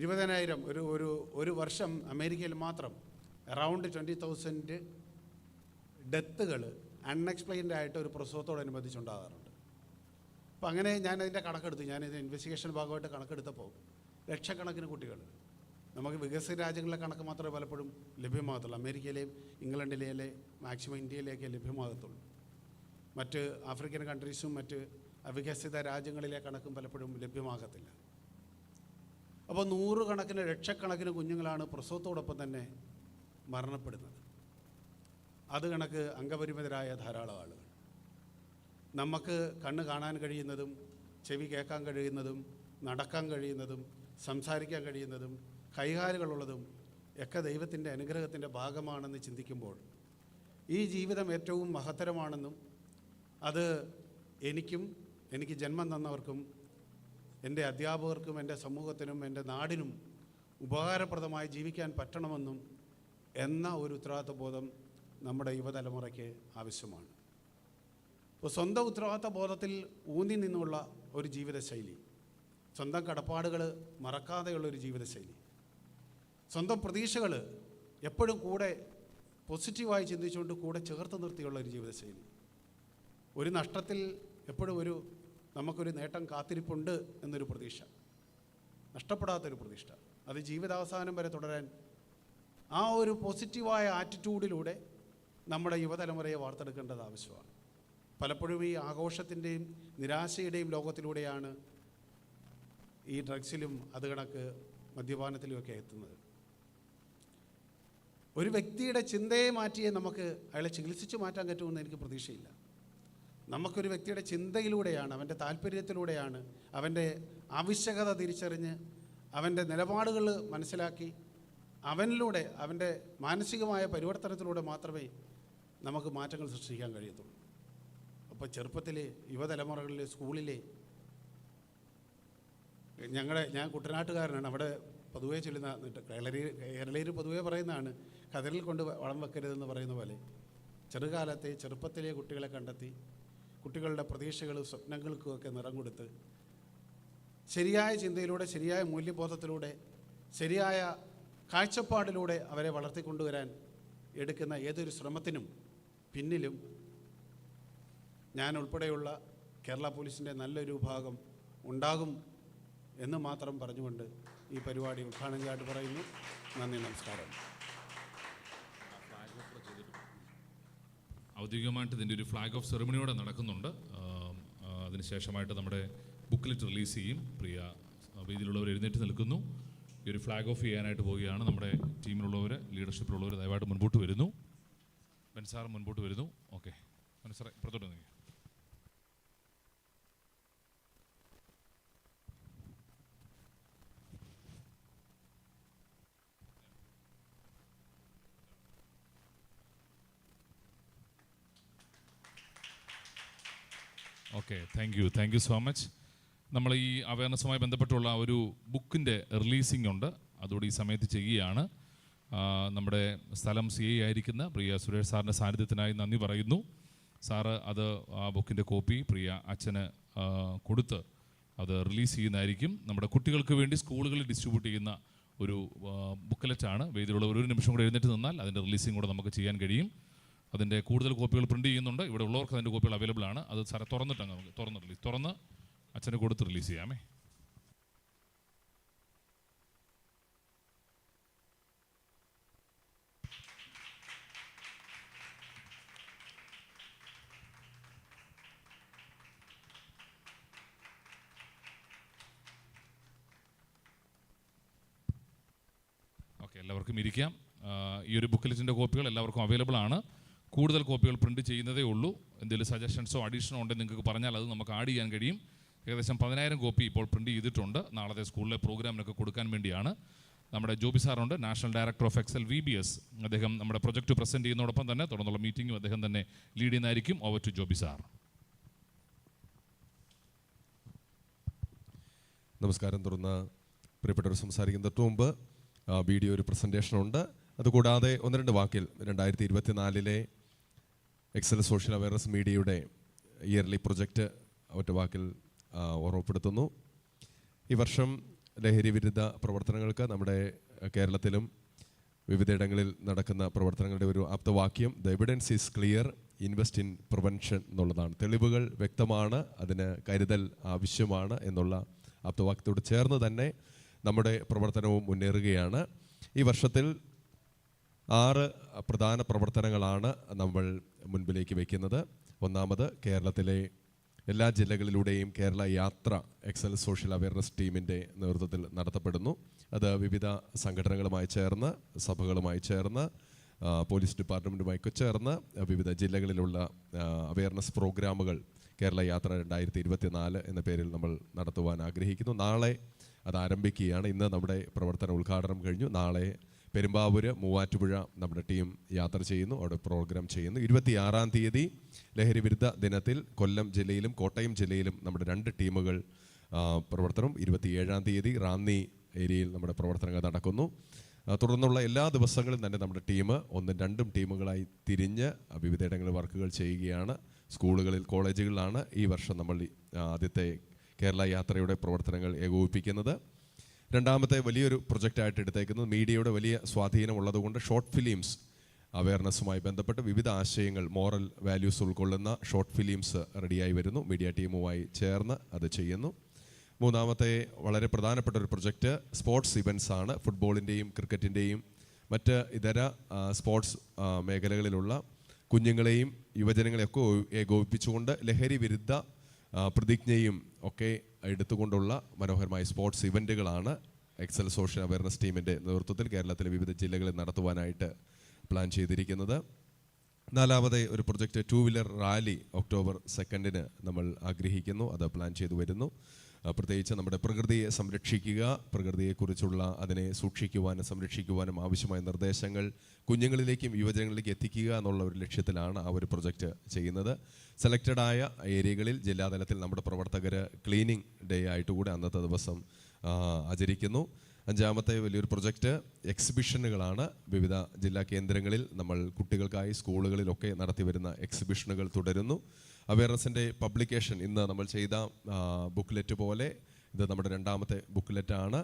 20,000 ഒരു വർഷം അമേരിക്കയിൽ മാത്രം അറൗണ്ട് 20,000 ഡെത്തുകൾ അൺഎക്സ്പ്ലെയിൻഡ് ആയിട്ട് ഒരു പ്രസവത്തോടനുബന്ധിച്ചുണ്ടാകാറുണ്ട്. അപ്പോൾ അങ്ങനെ ഞാനതിൻ്റെ കണക്കെടുത്തു. ഞാനിത് ഇൻവെസ്റ്റിഗേഷൻ ഭാഗമായിട്ട് കണക്കെടുത്തപ്പോൾ ലക്ഷക്കണക്കിന് കുട്ടികൾ, നമുക്ക് വികസിത രാജ്യങ്ങളിലെ കണക്ക് മാത്രമേ പലപ്പോഴും ലഭ്യമാകത്തുള്ളൂ. അമേരിക്കയിലെയും ഇംഗ്ലണ്ടിലെ മാക്സിമം ഇന്ത്യയിലേക്ക് ലഭ്യമാകത്തുള്ളൂ. മറ്റ് ആഫ്രിക്കൻ കൺട്രീസും മറ്റ് അവികസിത രാജ്യങ്ങളിലെ കണക്കും പലപ്പോഴും ലഭ്യമാകത്തില്ല. അപ്പോൾ 100 കണക്കിന് ലക്ഷക്കണക്കിന് കുഞ്ഞുങ്ങളാണ് പ്രസവത്തോടൊപ്പം തന്നെ മരണപ്പെടുന്നത്. അത് കണക്ക് അംഗപരിമിതരായ ധാരാളം ആളുകൾ. നമുക്ക് കണ്ണ് കാണാൻ കഴിയുന്നതും ചെവി കേൾക്കാൻ കഴിയുന്നതും നടക്കാൻ കഴിയുന്നതും സംസാരിക്കാൻ കഴിയുന്നതും കൈകാലുകളുള്ളതും ഒക്കെ ദൈവത്തിൻ്റെ അനുഗ്രഹത്തിൻ്റെ ഭാഗമാണെന്ന് ചിന്തിക്കുമ്പോൾ ഈ ജീവിതം ഏറ്റവും മഹത്തരമാണെന്നും അത് എനിക്ക് ജന്മം തന്നവർക്കും എൻ്റെ അധ്യാപകർക്കും എൻ്റെ സമൂഹത്തിനും എൻ്റെ നാടിനും ഉപകാരപ്രദമായി ജീവിക്കാൻ പറ്റണമെന്നും എന്ന ഒരു ഉത്തരവാദിത്വബോധം നമ്മുടെ യുവതലമുറയ്ക്ക് ആവശ്യമാണ്. അപ്പോൾ സ്വന്തം ഉത്തരവാദിത്വ ബോധത്തിൽ ഊന്നി നിന്നുള്ള ഒരു ജീവിതശൈലി, സ്വന്തം കടപ്പാടുകൾ മറക്കാതെയുള്ളൊരു ജീവിതശൈലി, സ്വന്തം പ്രതീക്ഷകൾ എപ്പോഴും കൂടെ പോസിറ്റീവായി ചിന്തിച്ചുകൊണ്ട് കൂടെ ചേർത്ത് നിർത്തിയുള്ള ഒരു ജീവിതശൈലി, ഒരു നഷ്ടത്തിൽ എപ്പോഴും നമുക്കൊരു നേട്ടം കാത്തിരിപ്പുണ്ട് എന്നൊരു പ്രതീക്ഷ, നഷ്ടപ്പെടാത്തൊരു പ്രതീക്ഷ, അത് ജീവിതാവസാനം വരെ തുടരാൻ ആ ഒരു പോസിറ്റീവായ ആറ്റിറ്റ്യൂഡിലൂടെ നമ്മുടെ യുവതലമുറയെ വാർത്തെടുക്കേണ്ടത് ആവശ്യമാണ്. പലപ്പോഴും ഈ ആഘോഷത്തിൻ്റെയും നിരാശയുടെയും ലോകത്തിലൂടെയാണ് ഈ ഡ്രഗ്സിലും അത് കണക്ക് മദ്യപാനത്തിലുമൊക്കെ എത്തുന്നത്. ഒരു വ്യക്തിയുടെ ചിന്തയെ മാറ്റിയേ നമുക്ക് അയാളെ ചികിത്സിച്ച് മാറ്റാൻ പറ്റുമെന്ന് എനിക്ക് പ്രതീക്ഷയില്ല. നമുക്കൊരു വ്യക്തിയുടെ ചിന്തയിലൂടെയാണ്, അവൻ്റെ താല്പര്യത്തിലൂടെയാണ്, അവൻ്റെ ആവശ്യകത തിരിച്ചറിഞ്ഞ് അവൻ്റെ നിലപാടുകൾ മനസ്സിലാക്കി അവനിലൂടെ, അവൻ്റെ മാനസികമായ പരിവർത്തനത്തിലൂടെ മാത്രമേ നമുക്ക് മാറ്റങ്ങൾ സൃഷ്ടിക്കാൻ കഴിയത്തുള്ളൂ. അപ്പോൾ ചെറുപ്പത്തിലെ യുവതലമുറകളിലെ സ്കൂളിലെ ഞാൻ കുട്ടനാട്ടുകാരനാണ്. അവിടെ പൊതുവേ ചൊല്ലുന്ന കേരളീയർ പൊതുവേ പറയുന്നതാണ്, കതിരിൽ കൊണ്ട് വളം വെക്കരുതെന്ന് പറയുന്ന പോലെ ചെറുപ്പത്തിലെ കുട്ടികളെ കണ്ടെത്തി കുട്ടികളുടെ പ്രതീക്ഷകളും സ്വപ്നങ്ങൾക്കുമൊക്കെ നിറം കൊടുത്ത് ശരിയായ ചിന്തയിലൂടെ, ശരിയായ മൂല്യബോധത്തിലൂടെ, ശരിയായ കാഴ്ചപ്പാടിലൂടെ അവരെ വളർത്തിക്കൊണ്ടുവരാൻ എടുക്കുന്ന ഏതൊരു ശ്രമത്തിനും പിന്നിലും ഞാൻ ഉൾപ്പെടെയുള്ള കേരള പോലീസിൻ്റെ നല്ലൊരു വിഭാഗം ഉണ്ടാകും എന്ന് മാത്രം പറഞ്ഞുകൊണ്ട് ഈ പരിപാടി ഉദ്ഘാടനമായിട്ട് പറയുന്നു. നന്ദി, നമസ്കാരം. ഔദ്യോഗികമായിട്ട് ഇതിൻ്റെ ഒരു ഫ്ലാഗ് ഓഫ് സെറിമണിയോടെ നടക്കുന്നുണ്ട്. അതിനുശേഷമായിട്ട് നമ്മുടെ ബുക്ക്ലെറ്റ് റിലീസ് ചെയ്യും. പ്രിയ വേദിയിലുള്ളവർ എഴുന്നേറ്റ് നിൽക്കുന്നു. ഈ ഒരു ഫ്ലാഗ് ഓഫ് ചെയ്യാനായിട്ട് പോവുകയാണ്. നമ്മുടെ ടീമിലുള്ളവർ, ലീഡർഷിപ്പിലുള്ളവർ ദയവായിട്ട് മുൻപോട്ട് വരുന്നു. ബെൻസാർ മുൻപോട്ട് വരുന്നു. ഓക്കെ, ബെൻസാർ ഇപ്പുറത്തോട്ട് നീങ്ങി. Okay, thank you so much. നമ്മൾ ഈ അവയർനെസ്സുമായി ബന്ധപ്പെട്ടുള്ള ഒരു ബുക്കിൻ്റെ റിലീസിംഗ് ഉണ്ട്, അതുകൂടി ഈ സമയത്ത് ചെയ്യുകയാണ്. നമ്മുടെ സ്ഥലം CI ആയിരിക്കുന്ന പ്രിയ സുരേഷ് സാറിൻ്റെ സാന്നിധ്യത്തിനായി നന്ദി പറയുന്നു. സാറ് അത് ആ ബുക്കിൻ്റെ കോപ്പി പ്രിയ അച്ഛന് കൊടുത്ത് അത് റിലീസ് ചെയ്യുന്നതായിരിക്കും. നമ്മുടെ കുട്ടികൾക്ക് വേണ്ടി സ്കൂളുകളിൽ ഡിസ്ട്രിബ്യൂട്ട് ചെയ്യുന്ന ഒരു ബുക്കലെറ്റാണ്. വേദിയിലുള്ളവർ ഒരു നിമിഷം കൂടെ എഴുന്നേറ്റ് നിന്നാൽ അതിൻ്റെ റിലീസിംഗ് കൂടെ നമുക്ക് ചെയ്യാൻ കഴിയും. അതിൻ്റെ കൂടുതൽ കോപ്പികൾ പ്രിൻറ്റ് ചെയ്യുന്നുണ്ട്. ഇവിടെ ഉള്ളവർക്ക് അതിൻ്റെ കോപ്പികൾ അവൈലബിൾ ആണ്. അത് സാറെ തുറന്നിട്ടാണ് നമുക്ക് തുറന്ന് അച്ഛന് കൊടുത്ത് റിലീസ് ചെയ്യാമേ. ഓക്കെ, എല്ലാവർക്കും ഇരിക്കാം. ഈ ഒരു ബുക്ക്ലെറ്റിൻ്റെ കോപ്പികൾ എല്ലാവർക്കും അവൈലബിൾ ആണ്. കൂടുതൽ കോപ്പികൾ പ്രിൻറ്റ് ചെയ്യുന്നതേ ഉള്ളൂ. എന്തെങ്കിലും സജഷൻസോ അഡീഷനോ ഉണ്ടെങ്കിൽ നിങ്ങൾക്ക് പറഞ്ഞാൽ അത് നമുക്ക് ആഡ് ചെയ്യാൻ കഴിയും. ഏകദേശം 10,000 കോപ്പി ഇപ്പോൾ പ്രിൻറ്റ് ചെയ്തിട്ടുണ്ട്. നാളത്തെ സ്കൂളിലെ പ്രോഗ്രാമിനൊക്കെ കൊടുക്കാൻ വേണ്ടിയാണ്. നമ്മുടെ ജോബി സാറുണ്ട്, national director of Excel VBS. അദ്ദേഹം നമ്മുടെ പ്രൊജക്റ്റ് പ്രസൻറ്റ് ചെയ്യുന്നതോടൊപ്പം തന്നെ തുടർന്നുള്ള മീറ്റിംഗും അദ്ദേഹം തന്നെ ലീഡ് ചെയ്യുന്നതായിരിക്കും. Over to Joby sir. നമസ്കാരം. തുറന്ന് പ്രിയപ്പെട്ടവർ, സംസാരിക്കുന്നതിന് മുമ്പ് വീഡിയോ ഒരു പ്രസൻറ്റേഷനുണ്ട്. അതുകൂടാതെ 1-2 വാക്കിൽ 2024 എക്സൽ സോഷ്യൽ അവയർനെസ് മീഡിയയുടെ ഇയർലി പ്രൊജക്റ്റ് ഒറ്റ വാക്കിൽ ഓർമ്മപ്പെടുത്തുന്നു. ഈ വർഷം ലഹരി വിരുദ്ധ പ്രവർത്തനങ്ങൾക്ക് നമ്മുടെ കേരളത്തിലും വിവിധയിടങ്ങളിൽ നടക്കുന്ന പ്രവർത്തനങ്ങളുടെ ഒരു ആപ്തവാക്യം the evidence is clear, invest in prevention എന്നുള്ളതാണ്. തെളിവുകൾ വ്യക്തമാണ്, അതിന് കരുതൽ ആവശ്യമാണ് എന്നുള്ള ആപ്തവാക്യത്തോട് ചേർന്ന് തന്നെ നമ്മുടെ പ്രവർത്തനവും മുന്നേറുകയാണ്. ഈ വർഷത്തിൽ 6 പ്രധാന പ്രവർത്തനങ്ങളാണ് നമ്മൾ മുൻപിലേക്ക് വയ്ക്കുന്നത്. ഒന്നാമത്, കേരളത്തിലെ എല്ലാ ജില്ലകളിലൂടെയും കേരള യാത്ര എക്സൽ സോഷ്യൽ അവയർനെസ് ടീമിൻ്റെ നേതൃത്വത്തിൽ നടത്തപ്പെടുന്നു. അത് വിവിധ സംഘടനകളുമായി ചേർന്ന്, സഭകളുമായി ചേർന്ന്, പോലീസ് ഡിപ്പാർട്ട്മെൻറ്റുമായി ചേർന്ന് വിവിധ ജില്ലകളിലുള്ള അവയർനെസ് പ്രോഗ്രാമുകൾ കേരള യാത്ര 2024 എന്ന പേരിൽ നമ്മൾ നടത്തുവാൻ ആഗ്രഹിക്കുന്നു. നാളെ അത് ആരംഭിക്കുകയാണ്. ഇന്ന് നമ്മുടെ പ്രവർത്തന ഉദ്ഘാടനം കഴിഞ്ഞു. നാളെ പെരുമ്പാവൂർ, മൂവാറ്റുപുഴ നമ്മുടെ ടീം യാത്ര ചെയ്യുന്നു, അവിടെ പ്രോഗ്രാം ചെയ്യുന്നു. 26-ാം തീയതി ലഹരി വിരുദ്ധ ദിനത്തിൽ കൊല്ലം ജില്ലയിലും കോട്ടയം ജില്ലയിലും നമ്മുടെ 2 ടീമുകൾ പ്രവർത്തനം. 27-ാം തീയതി റാന്നി ഏരിയയിൽ നമ്മുടെ പ്രവർത്തനങ്ങൾ നടക്കുന്നു. തുടർന്നുള്ള എല്ലാ ദിവസങ്ങളും തന്നെ നമ്മുടെ ടീം 1-2 ടീമുകളായി തിരിഞ്ഞ് വിവിധയിടങ്ങളിൽ വർക്കുകൾ ചെയ്യുകയാണ്. സ്കൂളുകളിൽ, കോളേജുകളിലാണ് ഈ വർഷം നമ്മൾ ആദ്യത്തെ കേരള യാത്രയുടെ പ്രവർത്തനങ്ങൾ ഏകോപിപ്പിക്കുന്നത്. രണ്ടാമത്തെ വലിയൊരു പ്രൊജക്റ്റായിട്ട് എടുത്തേക്കുന്നത് മീഡിയയുടെ വലിയ സ്വാധീനമുള്ളതുകൊണ്ട് ഷോർട്ട് ഫിലിംസ് അവയർനെസ്സുമായി ബന്ധപ്പെട്ട് വിവിധ ആശയങ്ങൾ, മോറൽ വാല്യൂസ് ഉൾക്കൊള്ളുന്ന ഷോർട്ട് ഫിലിംസ് റെഡിയായി വരുന്നു. മീഡിയ ടീമുമായി ചേർന്ന് അത് ചെയ്യുന്നു. മൂന്നാമത്തെ വളരെ പ്രധാനപ്പെട്ട ഒരു പ്രൊജക്റ്റ് സ്പോർട്സ് ഇവൻറ്റ്സ് ആണ്. ഫുട്ബോളിൻ്റെയും ക്രിക്കറ്റിൻ്റെയും മറ്റ് ഇതര സ്പോർട്സ് മേഖലകളിലുള്ള കുഞ്ഞുങ്ങളെയും യുവജനങ്ങളെയൊക്കെ ഏകോപിപ്പിച്ചുകൊണ്ട് ലഹരി വിരുദ്ധ പ്രതിജ്ഞയും ഒക്കെ എടുത്തുകൊണ്ടുള്ള മനോഹരമായ സ്പോർട്സ് ഇവൻറ്റുകളാണ് എക്സൽ സോഷ്യൽ അവയർനെസ് ടീമിൻ്റെ നേതൃത്വത്തിൽ കേരളത്തിലെ വിവിധ ജില്ലകളിൽ നടത്തുവാനായിട്ട് പ്ലാൻ ചെയ്തിരിക്കുന്നത്. നാലാമത്തെ ഒരു പ്രൊജക്റ്റ് 2 വീലർ റാലി ഒക്ടോബർ 2 നമ്മൾ ആഗ്രഹിക്കുന്നു, അത് പ്ലാൻ ചെയ്തു വരുന്നു. പ്രത്യേകിച്ച് നമ്മുടെ പ്രകൃതിയെ സംരക്ഷിക്കുക, പ്രകൃതിയെക്കുറിച്ചുള്ള അതിനെ സൂക്ഷിക്കുവാനും സംരക്ഷിക്കുവാനും ആവശ്യമായ നിർദ്ദേശങ്ങൾ കുഞ്ഞുങ്ങളിലേക്കും യുവജനങ്ങളിലേക്കും എത്തിക്കുക എന്നുള്ള ഒരു ലക്ഷ്യത്തിലാണ് ആ ഒരു പ്രൊജക്റ്റ് ചെയ്യുന്നത്. സെലക്റ്റഡായ ഏരിയകളിൽ ജില്ലാതലത്തിൽ നമ്മുടെ പ്രവർത്തകർ ക്ലീനിങ് ഡേ ആയിട്ടുകൂടെ അന്നത്തെ ദിവസം ആചരിക്കുന്നു. 5-ാമത്തെ വലിയൊരു പ്രൊജക്റ്റ് എക്സിബിഷനുകളാണ്. വിവിധ ജില്ലാ കേന്ദ്രങ്ങളിൽ നമ്മൾ കുട്ടികൾക്കായി സ്കൂളുകളിലൊക്കെ നടത്തിവരുന്ന എക്സിബിഷനുകൾ തുടരുന്നു. അവയർനെസ്സിൻ്റെ പബ്ലിക്കേഷൻ ഇന്ന് നമ്മൾ ചെയ്ത ബുക്ക്ലെറ്റ് പോലെ ഇത് നമ്മുടെ 2ാമത്തെ ബുക്ക്ലെറ്റാണ്.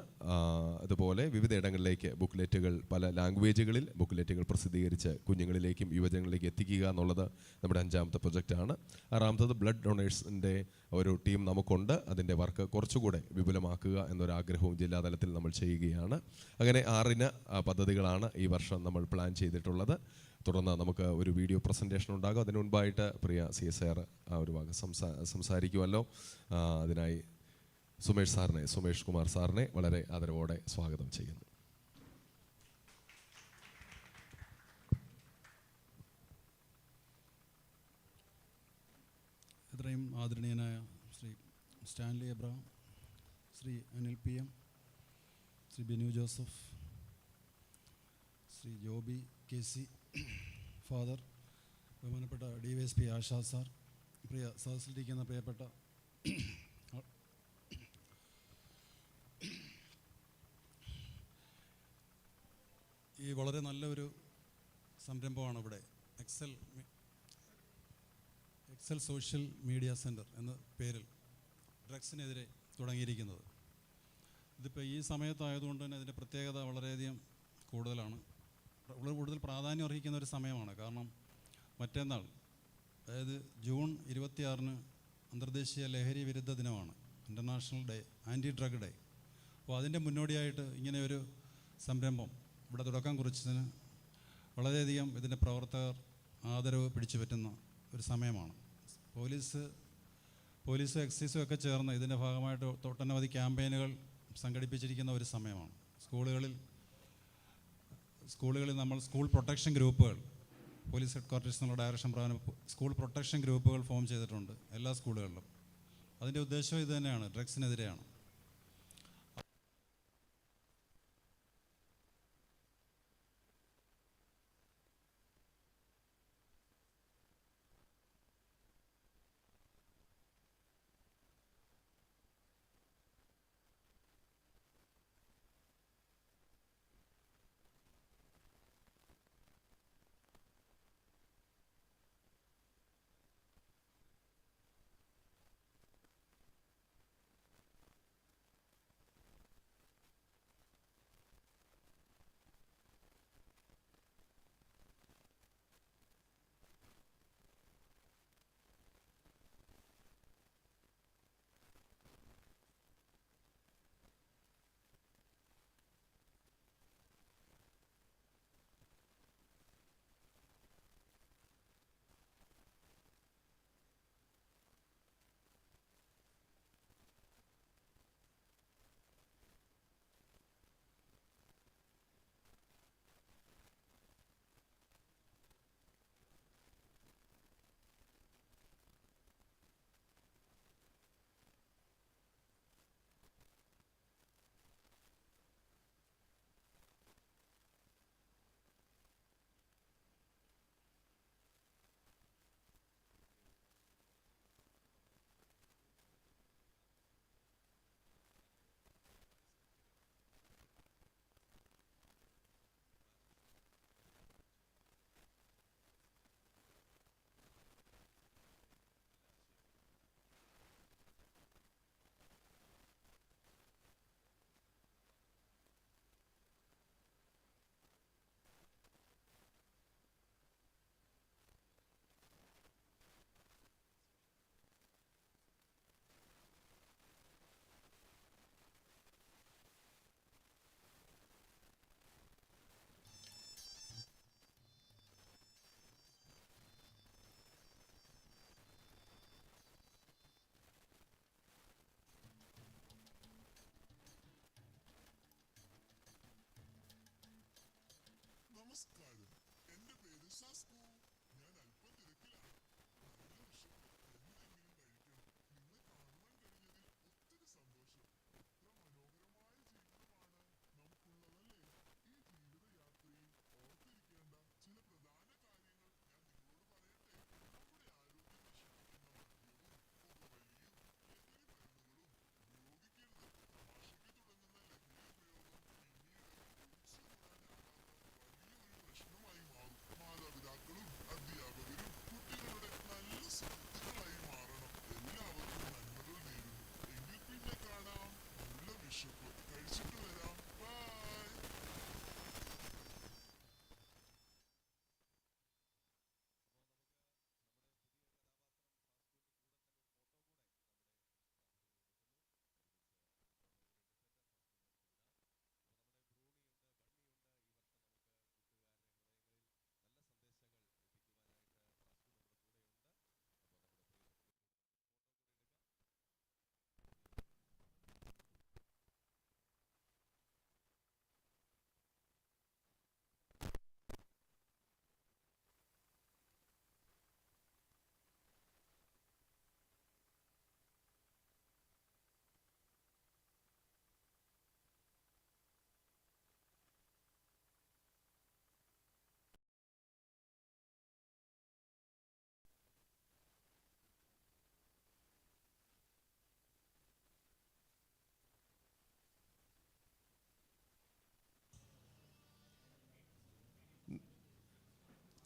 അതുപോലെ വിവിധ ഇടങ്ങളിലേക്ക് ബുക്ക്ലെറ്റുകൾ, പല ലാംഗ്വേജുകളിൽ ബുക്ക്ലെറ്റുകൾ പ്രസിദ്ധീകരിച്ച് കുഞ്ഞുങ്ങളിലേക്കും യുവജനങ്ങളിലേക്കും എത്തിക്കുക എന്നുള്ളത് നമ്മുടെ 5-ാമത്തെ പ്രൊജക്റ്റാണ്. 6-ാമത്തത് ബ്ലഡ് ഡൊണേഴ്സിൻ്റെ ഒരു ടീം നമുക്കുണ്ട്. അതിൻ്റെ വർക്ക് കുറച്ചുകൂടെ വിപുലമാക്കുക എന്നൊരാഗ്രഹവും ജില്ലാതലത്തിൽ നമ്മൾ ചെയ്യുകയാണ്. അങ്ങനെ 6 പദ്ധതികളാണ് ഈ വർഷം നമ്മൾ പ്ലാൻ ചെയ്തിട്ടുള്ളത്. തുടർന്ന് നമുക്ക് ഒരു വീഡിയോ പ്രസൻറ്റേഷൻ ഉണ്ടാകും. അതിന് മുൻപായിട്ട് പ്രിയ CSR ആ ഒരു ഭാഗം സംസാരിക്കുമല്ലോ. അതിനായി സുമേഷ് കുമാർ സാറിനെ വളരെ ആദരവോടെ സ്വാഗതം ചെയ്യുന്നു. ഇത്രയും ആദരണീയനായ Shri Stanley Abraham, Shri Anil PM, Shri Binu Joseph, Shri Joby KC, father, ബഹുമാനപ്പെട്ട DYSP ആശാ സാർ, പ്രിയ സദസ്സിലിരിക്കുന്ന പ്രിയപ്പെട്ട ഈ വളരെ നല്ലൊരു സംരംഭമാണ് ഇവിടെ എക്സൽ സോഷ്യൽ മീഡിയ സെൻറ്റർ എന്ന പേരിൽ ഡ്രഗ്സിനെതിരെ തുടങ്ങിയിരിക്കുന്നത്. ഇതിപ്പോൾ ഈ സമയത്തായതുകൊണ്ട് തന്നെ അതിൻ്റെ പ്രത്യേകത വളരെയധികം കൂടുതലാണ്, കൂടുതൽ പ്രാധാന്യം അർഹിക്കുന്ന ഒരു സമയമാണ്. കാരണം മറ്റന്നാൾ, അതായത് ജൂൺ 26 അന്തർദേശീയ ലഹരി വിരുദ്ധ ദിനമാണ്, international day, anti drug day. അപ്പോൾ അതിൻ്റെ മുന്നോടിയായിട്ട് ഇങ്ങനെ ഒരു സംരംഭം ഇവിടെ തുടക്കം കുറിച്ചതിന് വളരെയധികം ഇതിൻ്റെ പ്രവർത്തകർ ആദരവ് പിടിച്ചു പറ്റുന്ന ഒരു സമയമാണ്. പോലീസും എക്സൈസും ഒക്കെ ചേർന്ന് ഇതിൻ്റെ ഭാഗമായിട്ട് ഒട്ടനവധി ക്യാമ്പയിനുകൾ സംഘടിപ്പിച്ചിരിക്കുന്ന ഒരു സമയമാണ്. സ്കൂളുകളിൽ നമ്മൾ സ്കൂൾ പ്രൊട്ടക്ഷൻ ഗ്രൂപ്പുകൾ, പോലീസ് ഹെഡ് ക്വാർട്ടേഴ്സ് എന്നുള്ള ഡയറക്ഷൻ പ്രകാരം സ്കൂൾ പ്രൊട്ടക്ഷൻ ഗ്രൂപ്പുകൾ ഫോം ചെയ്തിട്ടുണ്ട് എല്ലാ സ്കൂളുകളിലും. അതിൻ്റെ ഉദ്ദേശം ഇത് തന്നെയാണ്, ഡ്രഗ്സിനെതിരെയാണ്. നമസ്കാരം, എൻ്റെ പേര് ശാസ്കു. ഞാൻ അല്പം തിരക്കിലാണ്. നല്ല വിഷം എന്തെങ്കിലും കഴിക്കണം. നിങ്ങളെ കാണുവാൻ കഴിഞ്ഞതിൽ ഒത്തിരി സന്തോഷം. എത്ര മനോഹരമായ ജീവിതമാണ് നമുക്കുള്ളതല്ലേ? ഈ ജീവിതയാത്രയിൽ ഓർത്തിരിക്കേണ്ട ചില പ്രധാന കാര്യങ്ങൾ ഞാൻ നിങ്ങളോട് പറയട്ടെ. നമ്മുടെ ആരോഗ്യം നശിപ്പിക്കുന്ന മദ്യവും പുകവലിയും ലഹരി മരുന്നുകളും ഉപയോഗിക്കരുത്. തമാശയ്ക്ക് തുടങ്ങുന്ന ലഹരി ഉപയോഗം പിന്നീട് ഒഴിച്ചുകൂടാനാകാത്ത വലിയൊരു പ്രശ്നമായി മാറും. മാതാപിതാക്കളും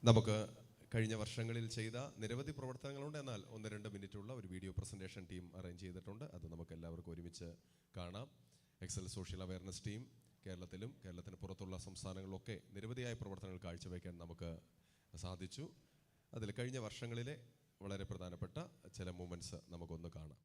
നമുക്ക് കഴിഞ്ഞ വർഷങ്ങളിൽ ചെയ്ത നിരവധി പ്രവർത്തനങ്ങളുണ്ട്. എന്നാൽ 1-2 മിനിറ്റുള്ള ഒരു വീഡിയോ പ്രസൻറ്റേഷൻ ടീം അറേഞ്ച് ചെയ്തിട്ടുണ്ട്. അത് നമുക്ക് എല്ലാവർക്കും ഒരുമിച്ച് കാണാം. എക്സൽ സോഷ്യൽ അവയർനെസ് ടീം കേരളത്തിലും കേരളത്തിന് പുറത്തുള്ള സംസ്ഥാനങ്ങളിലൊക്കെ നിരവധിയായ പ്രവർത്തനങ്ങൾ കാഴ്ചവെക്കാൻ നമുക്ക് സാധിച്ചു. അതിൽ കഴിഞ്ഞ വർഷങ്ങളിലെ വളരെ പ്രധാനപ്പെട്ട ചില മൂമെൻറ്റ്സ് നമുക്കൊന്ന് കാണാം.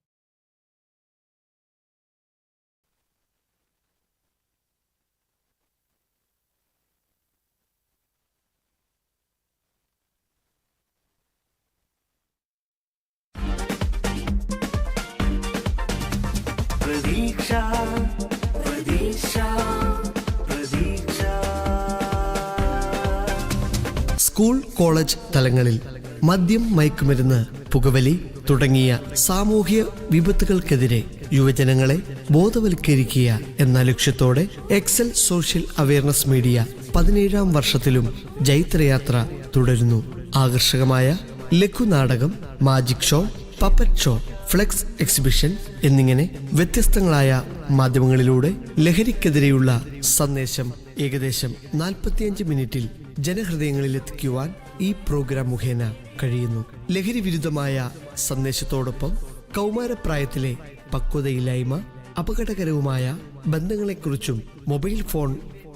പ്രതീക്ഷ പ്രതീക്ഷ പ്രതീക്ഷ. സ്കൂൾ കോളേജ് തലങ്ങളിൽ മദ്യം, മയക്കുമരുന്ന്, പുകവലി തുടങ്ങിയ സാമൂഹ്യ വിപത്തുകൾക്കെതിരെ യുവജനങ്ങളെ ബോധവൽക്കരിക്കുക എന്ന ലക്ഷ്യത്തോടെ എക്സൽ സോഷ്യൽ അവയർനെസ് മീഡിയ 17ാം വർഷത്തിലും ജൈത്രയാത്ര തുടരുന്നു. ആകർഷകമായ ലഘുനാടകം, magic show, puppet show, flex exhibition എന്നിങ്ങനെ വ്യത്യസ്തങ്ങളായ മാധ്യമങ്ങളിലൂടെ ലഹരിക്കെതിരെയുള്ള സന്ദേശം ഏകദേശം 45 മിനിറ്റിൽ ജനഹൃദയങ്ങളിൽ എത്തിക്കുവാൻ ഈ പ്രോഗ്രാം മുഖേന കഴിയുന്നു. ലഹരി വിരുദ്ധമായ സന്ദേശത്തോടൊപ്പം കൗമാരപ്രായത്തിലെ പക്വതയില്ലായ്മ, അപകടകരവുമായ ബന്ധങ്ങളെക്കുറിച്ചും മൊബൈൽ ഫോൺ,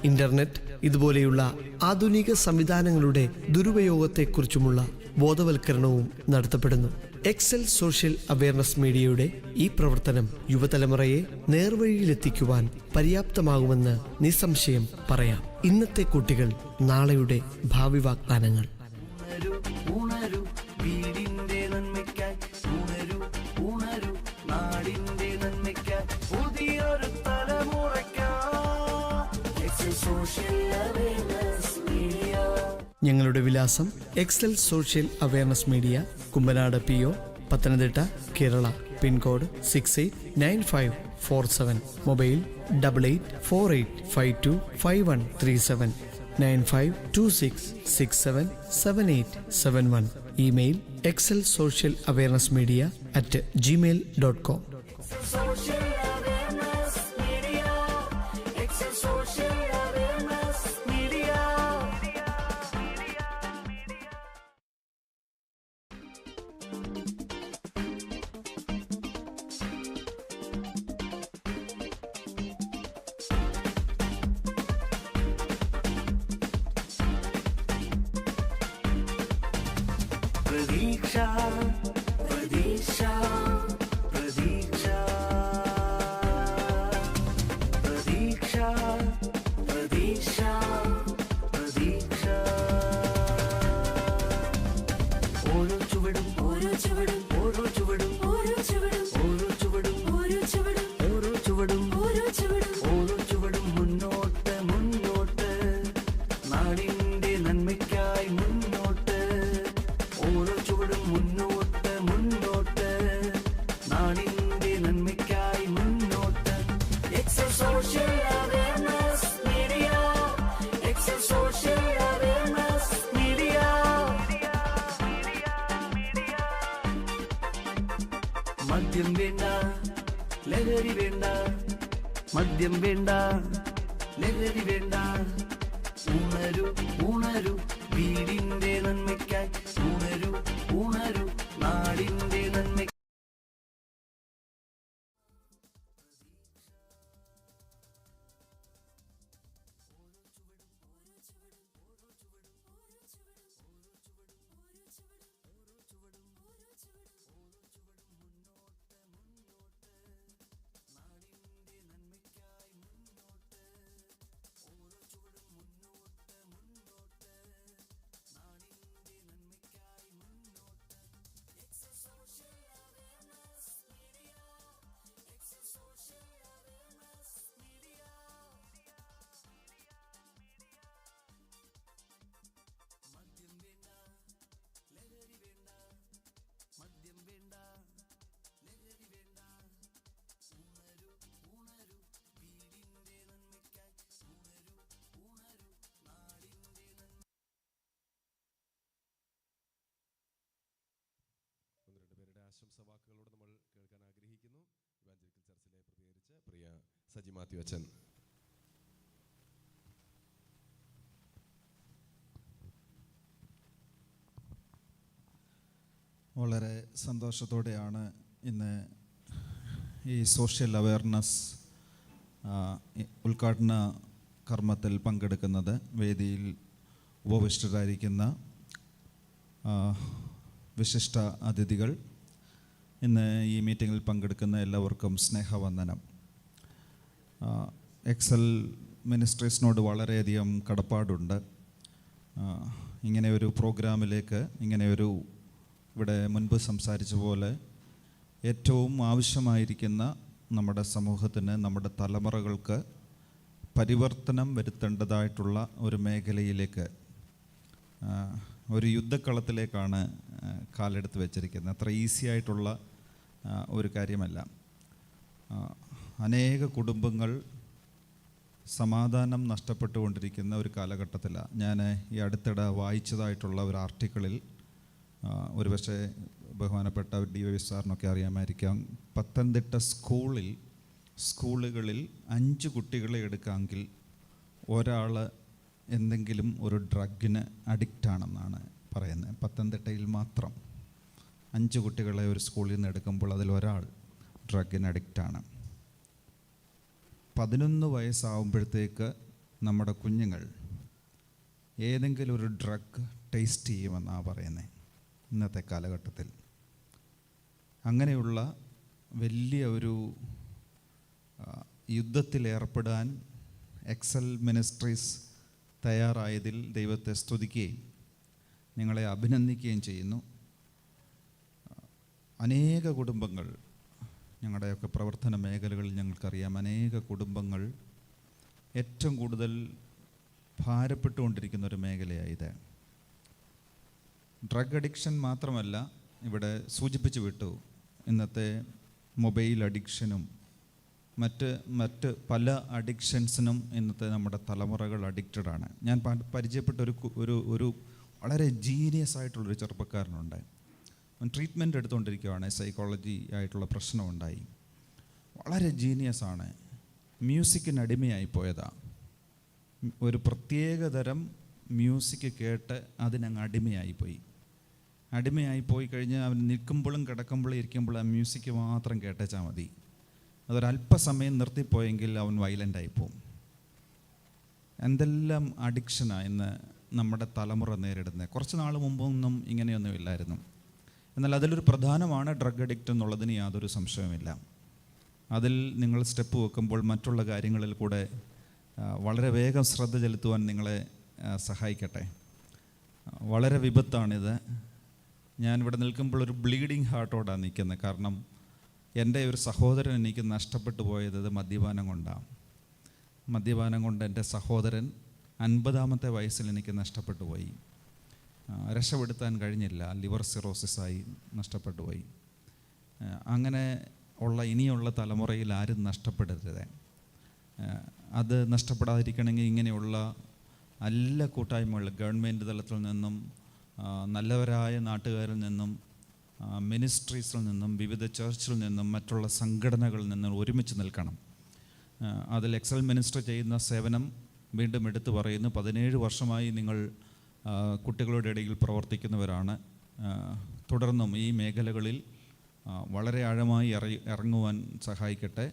ഇന്റർനെറ്റ് ഇതുപോലെയുള്ള ആധുനിക സംവിധാനങ്ങളുടെ ദുരുപയോഗത്തെക്കുറിച്ചുമുള്ള ബോധവൽക്കരണവും നടത്തപ്പെടുന്നു. എക്സൽ സോഷ്യൽ അവയർനെസ് മീഡിയയുടെ ഈ പ്രവർത്തനം യുവതലമുറയെ നേർവഴിയിലെത്തിക്കുവാൻ പര്യാപ്തമാകുമെന്ന് നിസ്സംശയം പറയാം. ഇന്നത്തെ കുട്ടികൾ നാളെയുടെ ഭാവി വാഗ്ദാനങ്ങൾ. ഉണരൂ വീടിന്റെ നന്മയ്ക്കായി, ഉണരൂ ഉണരൂ നാടിന്റെ നന്മയ്ക്കായി, പുതിയൊരു തലമുറയ്ക്കായി എക്സൽ സോഷ്യൽ അവയർനെസ് മീഡിയ. ഞങ്ങളുടെ വിലാസം Excel social awareness media, Kumbanad PO, Pathanamthitta, Kerala. Pin code 689547. Mobile 8848525137 9526677871. Email excelSocialAwarenessMedia@gmail.com. Social awareness media, Excel social awareness media. പ്രതീക്ഷ പ്രതീക്ഷ പ്രതീക്ഷ പ്രതീക്ഷ പ്രതീക്ഷ പ്രതീക്ഷ. ഓരോ ചുവടും ഓരോ ചുവടും ഓരോ ചുവടും ഓരോ ചുവടും ഓരോ ചുവടും ഓരോ ചുവടും ഓരോ ചുവടും ഓരോ ചുവടും ഓരോ ചുവടും മുന്നോട്ട് മുന്നോട്ട്, നാടിന്റെ നന്മയ്ക്കായി മുന്നോട്ട്. ഓരോ ചുവടും മുന്നോട്ട് മുന്നോട്ട്, നാടിന്റെ നന്മയ്ക്കായി മുന്നോട്ട്. Excel social awareness media, Excel social awareness media. മദ്യം വേണ്ട, ലഹരി വേണ്ട, മദ്യം വേണ്ട, ലഹരി വേണ്ട. ഉണരൂ ഉണരൂ വീടിന്റെ നന്മയ്ക്കായി, ഉണരൂ ഉണരൂ നാടിന്റെ നന്മയ്ക്കായി. ആശംസവാക്കുകളോട് നമ്മൾ കേൾക്കാൻ ആഗ്രഹിക്കുന്നു. ഇവാഞ്ചലിക്കൽ ചർച്ചിലെ പ്രതികരിച്ച് പ്രിയ സജി മാത്യു അച്ഛൻ. വളരെ സന്തോഷത്തോടെയാണ് ഇന്ന് ഈ സോഷ്യൽ അവയർനെസ് ഉദ്ഘാടന കർമ്മത്തിൽ പങ്കെടുക്കുന്നത്. വേദിയിൽ ഉപവിഷ്ടരായിരിക്കുന്ന വിശിഷ്ട അതിഥികൾ, ഇന്ന് ഈ മീറ്റിങ്ങിൽ പങ്കെടുക്കുന്ന എല്ലാവർക്കും സ്നേഹവന്ദനം. എക്സൽ മിനിസ്ട്രീസിനോട് വളരെയധികം കടപ്പാടുണ്ട്. ഇങ്ങനെ ഒരു പ്രോഗ്രാമിലേക്ക്, ഇങ്ങനെയൊരു ഇവിടെ മുൻപ് സംസാരിച്ച പോലെ ഏറ്റവും ആവശ്യമായിരിക്കുന്ന നമ്മുടെ സമൂഹത്തിന്, നമ്മുടെ തലമുറകൾക്ക് പരിവർത്തനം വരുത്തേണ്ടതായിട്ടുള്ള ഒരു മേഖലയിലേക്ക്, ഒരു യുദ്ധക്കളത്തിലേക്കാണ് കാലെടുത്ത് വെച്ചിരിക്കുന്നത്. അത്ര ഈസി ആയിട്ടുള്ള ഒരു കാര്യമല്ല. അനേക കുടുംബങ്ങൾ സമാധാനം നഷ്ടപ്പെട്ടുകൊണ്ടിരിക്കുന്ന ഒരു കാലഘട്ടത്തിലാണ്. ഞാൻ ഈ അടുത്തിടെ വായിച്ചതായിട്ടുള്ള ഒരു ആർട്ടിക്കിളിൽ, ഒരുപക്ഷെ ബഹുമാനപ്പെട്ട DY സാറിനൊക്കെ അറിയാമായിരിക്കാം, പത്തനംതിട്ട സ്കൂളുകളിൽ 5 കുട്ടികളെ എടുക്കാമെങ്കിൽ ഒരാൾ എന്തെങ്കിലും ഒരു ഡ്രഗിന് അഡിക്റ്റാണെന്നാണ് പറയുന്നത്. പത്തനംതിട്ടയിൽ മാത്രം 5 കുട്ടികളെ ഒരു സ്കൂളിൽ നിന്ന് എടുക്കുമ്പോൾ അതിലൊരാൾ ഡ്രഗിന് അഡിക്റ്റാണ്. 11 വയസ്സാവുമ്പോഴത്തേക്ക് നമ്മുടെ കുഞ്ഞുങ്ങൾ ഏതെങ്കിലും ഒരു ഡ്രഗ് ടേസ്റ്റ് ചെയ്യുമെന്നാണ് പറയുന്നത് ഇന്നത്തെ കാലഘട്ടത്തിൽ. അങ്ങനെയുള്ള വലിയ ഒരു യുദ്ധത്തിലേർപ്പെടാൻ എക്സൽ മിനിസ്ട്രീസ് തയ്യാറായതിൽ ദൈവത്തെ സ്തുതിക്കുകയും നിങ്ങളെ അഭിനന്ദിക്കുകയും ചെയ്യുന്നു. അനേക കുടുംബങ്ങൾ, ഞങ്ങളുടെയൊക്കെ പ്രവർത്തന മേഖലകളിൽ ഞങ്ങൾക്കറിയാം, അനേക കുടുംബങ്ങൾ ഏറ്റവും കൂടുതൽ ഭാരപ്പെട്ടുകൊണ്ടിരിക്കുന്ന ഒരു മേഖലയായത്. ഡ്രഗ് അഡിക്ഷൻ മാത്രമല്ല, ഇവിടെ സൂചിപ്പിച്ചു വിട്ടു, ഇന്നത്തെ മൊബൈൽ അഡിക്ഷനും മറ്റ് പല അഡിക്ഷൻസിനും ഇന്നത്തെ നമ്മുടെ തലമുറകൾ അഡിക്റ്റഡാണ്. ഞാൻ പരിചയപ്പെട്ട ഒരു വളരെ ജീനിയസ് ആയിട്ടുള്ളൊരു ചെറുപ്പക്കാരനുണ്ട്. ട്രീറ്റ്മെൻറ്റ് എടുത്തുകൊണ്ടിരിക്കുകയാണ്. സൈക്കോളജി ആയിട്ടുള്ള പ്രശ്നമുണ്ടായി. വളരെ ജീനിയസാണ്. മ്യൂസിക്കിന് അടിമയായി പോയതാണ്. ഒരു പ്രത്യേകതരം മ്യൂസിക് കേട്ട് അതിനങ്ങ് അടിമയായി കഴിഞ്ഞാൽ അവൻ നിൽക്കുമ്പോഴും കിടക്കുമ്പോഴും ഇരിക്കുമ്പോഴും ആ മ്യൂസിക് മാത്രം കേട്ടേച്ചാൽ മതി. അതൊരല്പസമയം നിർത്തിപ്പോയെങ്കിൽ അവൻ വയലൻ്റായി പോകും. എന്തെല്ലാം അഡിക്ഷനാണ് ഇന്ന് നമ്മുടെ തലമുറ നേരിടുന്നത്. കുറച്ച് നാൾ മുമ്പൊന്നും ഇങ്ങനെയൊന്നും ഇല്ലായിരുന്നു. എന്നാൽ അതിലൊരു പ്രധാനമാണ് ഡ്രഗ് അഡിക്റ്റ് എന്നുള്ളതിന് യാതൊരു സംശയവുമില്ല. അതിൽ നിങ്ങൾ സ്റ്റെപ്പ് വെക്കുമ്പോൾ മറ്റുള്ള കാര്യങ്ങളിൽ കൂടെ വളരെ വേഗം ശ്രദ്ധ ചെലുത്തുവാൻ നിങ്ങളെ സഹായിക്കട്ടെ. വളരെ വിപത്താണിത്. ഞാനിവിടെ നിൽക്കുമ്പോൾ ഒരു ബ്ലീഡിങ് ഹാർട്ടോടാണ് നിൽക്കുന്നത്. കാരണം എൻ്റെ ഒരു സഹോദരൻ എനിക്ക് നഷ്ടപ്പെട്ടു പോയത് മദ്യപാനം കൊണ്ടാണ്. മദ്യപാനം കൊണ്ട് എൻ്റെ സഹോദരൻ 50-ാമത്തെ വയസ്സിൽ എനിക്ക് നഷ്ടപ്പെട്ടു പോയി. രക്ഷപ്പെടുത്താൻ കഴിഞ്ഞില്ല. ലിവർ സിറോസിസായി നഷ്ടപ്പെട്ടു പോയി. അങ്ങനെ ഇനിയുള്ള തലമുറയിൽ ആരും നഷ്ടപ്പെടരുത്. അത് നഷ്ടപ്പെടാതിരിക്കണമെങ്കിൽ ഇങ്ങനെയുള്ള എല്ലാ കൂട്ടായ്മകളും ഗവൺമെൻറ് തലത്തിൽ നിന്നും, നല്ലവരായ നാട്ടുകാരിൽ നിന്നും, മിനിസ്ട്രീസിൽ നിന്നും, വിവിധ ചർച്ചിൽ നിന്നും, മറ്റുള്ള സംഘടനകളിൽ നിന്നും ഒരുമിച്ച് നിൽക്കണം. അതിൽ എക്സൽ മിനിസ്റ്റർ ചെയ്യുന്ന സേവനം വീണ്ടും എടുത്തു പറയുന്നു. 17 വർഷമായി നിങ്ങൾ കുട്ടികളുടെ ഇടയിൽ പ്രവർത്തിക്കുന്നവരാണ്. തുടർന്നും ഈ മേഖലകളിൽ വളരെ ആഴമായി ഇറങ്ങുവാൻ സഹായിക്കട്ടെ.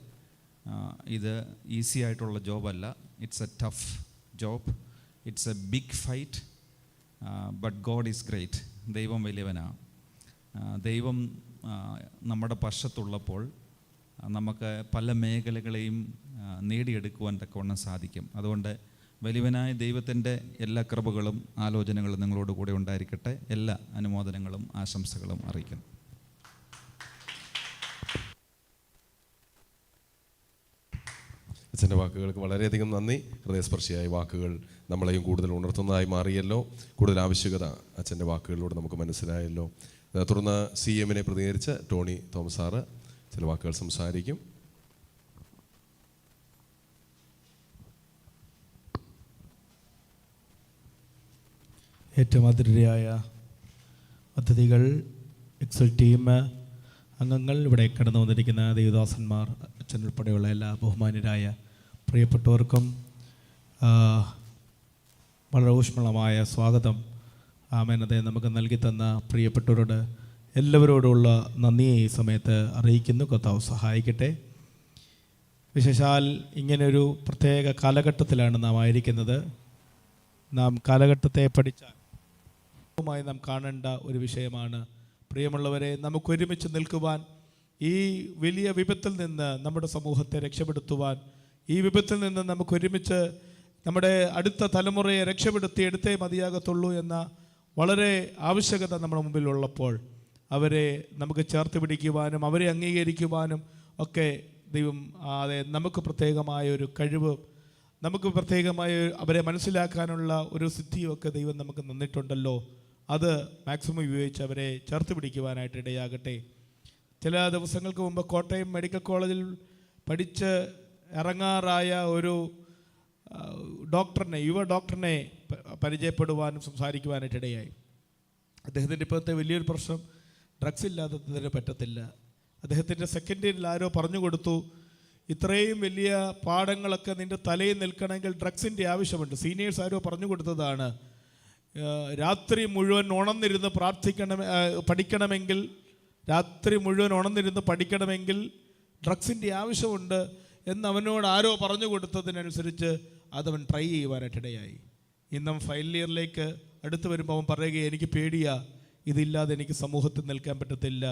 ഇത് ഈസി ആയിട്ടുള്ള ജോബല്ല. It's a tough job. It's a big fight. But God is great. ദൈവം വലിയവനാണ്. ദൈവം നമ്മുടെ പക്ഷത്തുള്ളപ്പോൾ നമുക്ക് പല മേഖലകളെയും നേടിയെടുക്കുവാൻ തക്കവണ്ണം സാധിക്കും. അതുകൊണ്ട് വലിയവനായ ദൈവത്തിൻ്റെ എല്ലാ കൃപകളും ആലോചനകളും നിങ്ങളോട് കൂടെ ഉണ്ടായിരിക്കട്ടെ. എല്ലാ അനുമോദനങ്ങളും ആശംസകളും അറിയിക്കുന്നു. അച്ഛൻ്റെ വാക്കുകൾക്ക് വളരെയധികം നന്ദി. ഹൃദയസ്പർശിയായ വാക്കുകൾ നമ്മളെയും കൂടുതൽ ഉണർത്തുന്നതായി മാറിയല്ലോ. കൂടുതൽ ആവശ്യകത അച്ഛൻ്റെ വാക്കുകളിലൂടെ നമുക്ക് മനസ്സിലായല്ലോ. തുടർന്ന് CMനെ പ്രതിനിധീകരിച്ച് ടോണി തോമസ് സാറ് ചില വാക്കുകൾ സംസാരിക്കും. ഏറ്റവും ആദരണീയരായ അതിഥികൾ, എക്സൽ ടീം അംഗങ്ങൾ, ഇവിടെ കടന്നു വന്നിരിക്കുന്ന ദേവദാസന്മാർ, അച്ഛൻ ഉൾപ്പെടെയുള്ള എല്ലാ ബഹുമാന്യരായ പ്രിയപ്പെട്ടവർക്കും വളരെ ഊഷ്മളമായ സ്വാഗതം. ആമേനതെ നമുക്ക് നൽകി തന്ന പ്രിയപ്പെട്ടവരോട് എല്ലാവരോടുള്ള നന്ദിയെ ഈ സമയത്ത് അറിയിക്കുന്നു. കർത്താവ് സഹായിക്കട്ടെ. വിശേഷാൽ ഇങ്ങനൊരു പ്രത്യേക കാലഘട്ടത്തിലാണ് നാം ആയിരിക്കുന്നത്. നാം കാലഘട്ടത്തെ പഠിച്ചാൽ നാം കാണേണ്ട ഒരു വിഷയമാണ്. പ്രിയമുള്ളവരെ, നമുക്കൊരുമിച്ച് നിൽക്കുവാൻ, ഈ വലിയ വിപത്തിൽ നിന്ന് നമ്മുടെ സമൂഹത്തെ രക്ഷപ്പെടുത്തുവാൻ, ഈ വിപത്തിൽ നിന്ന് നമുക്കൊരുമിച്ച് നമ്മുടെ അടുത്ത തലമുറയെ രക്ഷപ്പെടുത്തി എടുത്തേ മതിയാകത്തുള്ളൂ എന്ന വളരെ ആവശ്യകത നമ്മുടെ മുമ്പിലുള്ളപ്പോൾ അവരെ നമുക്ക് ചേർത്ത് പിടിക്കുവാനും അവരെ അംഗീകരിക്കുവാനും ഒക്കെ ദൈവം നമുക്ക് പ്രത്യേകമായ ഒരു കഴിവ്, നമുക്ക് പ്രത്യേകമായ അവരെ മനസ്സിലാക്കാനുള്ള ഒരു സിദ്ധിയൊക്കെ ദൈവം നമുക്ക് തന്നിട്ടുണ്ടല്ലോ. അത് മാക്സിമം ഉപയോഗിച്ച് അവരെ ചേർത്ത് പിടിക്കുവാനായിട്ട് ഇടയാകട്ടെ. ചില ദിവസങ്ങൾക്ക് മുമ്പ് കോട്ടയം മെഡിക്കൽ കോളേജിൽ പഠിച്ച് ഇറങ്ങാറായ ഒരു യുവ ഡോക്ടറിനെ പരിചയപ്പെടുവാനും സംസാരിക്കുവാനായിട്ട് ഇടയായി. അദ്ദേഹത്തിൻ്റെ ഇപ്പോഴത്തെ വലിയൊരു പ്രശ്നം ഡ്രഗ്സ് ഇല്ലാത്തതിന് പറ്റത്തില്ല. അദ്ദേഹത്തിൻ്റെ സെക്കൻഡ് ഇയറിൽ ആരോ പറഞ്ഞു കൊടുത്തു, ഇത്രയും വലിയ പാഠങ്ങളൊക്കെ നിൻ്റെ തലയിൽ നിൽക്കണമെങ്കിൽ ഡ്രഗ്സിൻ്റെ ആവശ്യമുണ്ട്. സീനിയേഴ്സ് ആരോ പറഞ്ഞു കൊടുത്തതാണ്. രാത്രി മുഴുവൻ ഉണർന്നിരുന്ന് പഠിക്കണമെങ്കിൽ, രാത്രി മുഴുവൻ ഉണർന്നിരുന്ന് പഠിക്കണമെങ്കിൽ ഡ്രഗ്സിൻ്റെ ആവശ്യമുണ്ട് എന്ന് അവനോട് ആരോ പറഞ്ഞു കൊടുത്തതിനനുസരിച്ച് അതവൻ ട്രൈ ചെയ്യുവാനായിട്ടിടയായി. ഇന്നും ഫൈനൽ ഇയറിലേക്ക് അടുത്ത് വരുമ്പോൾ അവൻ പറയുക, എനിക്ക് പേടിയാ, ഇതില്ലാതെ എനിക്ക് സമൂഹത്തിൽ നിൽക്കാൻ പറ്റത്തില്ല,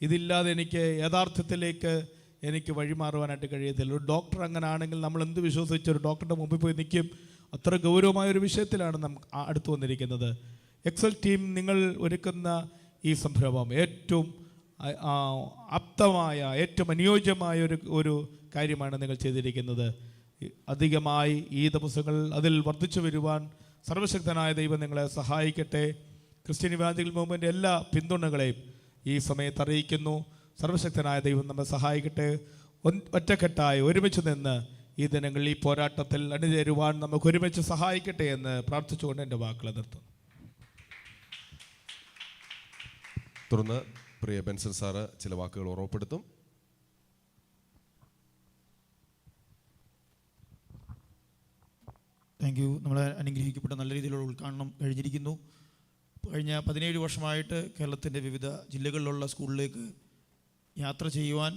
ഇതില്ലാതെ എനിക്ക് യഥാർത്ഥത്തിലേക്ക് എനിക്ക് വഴിമാറുവാനായിട്ട് കഴിയത്തില്ല. ഒരു ഡോക്ടർ അങ്ങനെ ആണെങ്കിൽ നമ്മൾ എന്ത് വിശ്വസിച്ച് ഒരു ഡോക്ടറുടെ മുമ്പിൽ പോയി നിൽക്കും? അത്ര ഗൗരവമായൊരു വിഷയത്തിലാണ് നാം അടുത്ത് വന്നിരിക്കുന്നത്. എക്സൽ ടീം നിങ്ങൾ ഒരുക്കുന്ന ഈ സംരംഭം ഏറ്റവും ആപ്തമായ, ഏറ്റവും അനുയോജ്യമായ ഒരു കാര്യമാണ് നിങ്ങൾ ചെയ്തിരിക്കുന്നത്. അധികമായി ഈ ദിവസങ്ങൾ അതിൽ വർദ്ധിച്ചു വരുവാൻ സർവശക്തനായ ദൈവം നിങ്ങളെ സഹായിക്കട്ടെ. ക്രിസ്ത്യൻ ഇവാഞ്ചലിക്കൽ മൂവ്മെൻ്റ് എല്ലാ പിന്തുണകളെയും ഈ സമയത്ത് അറിയിക്കുന്നു. സർവശക്തനായ ദൈവം നമ്മെ സഹായിക്കട്ടെ. ഒറ്റക്കെട്ടായി ഒരുമിച്ച് നിന്ന് ഈ ദിനങ്ങളിൽ ഈ പോരാട്ടത്തിൽ അണിചേരുവാൻ നമുക്ക് ഒരുമിച്ച് സഹായിക്കട്ടെ എന്ന് പ്രാർത്ഥിച്ചുകൊണ്ട് എൻ്റെ വാക്കുകൾ നിർത്തുന്നു. തുടർന്ന് പ്രിയ ബെൻസൺ സാറ് ചില വാക്കുകൾ ഓർമ്മപ്പെടുത്തും. Thank you. നമ്മളെ അനുഗ്രഹിക്കപ്പെട്ട നല്ല രീതിയിലുള്ള ഉദ്ഘാടനം കഴിഞ്ഞിരിക്കുന്നു. കഴിഞ്ഞ 17 വർഷമായിട്ട് കേരളത്തിൻ്റെ വിവിധ ജില്ലകളിലുള്ള സ്കൂളിലേക്ക് യാത്ര ചെയ്യുവാൻ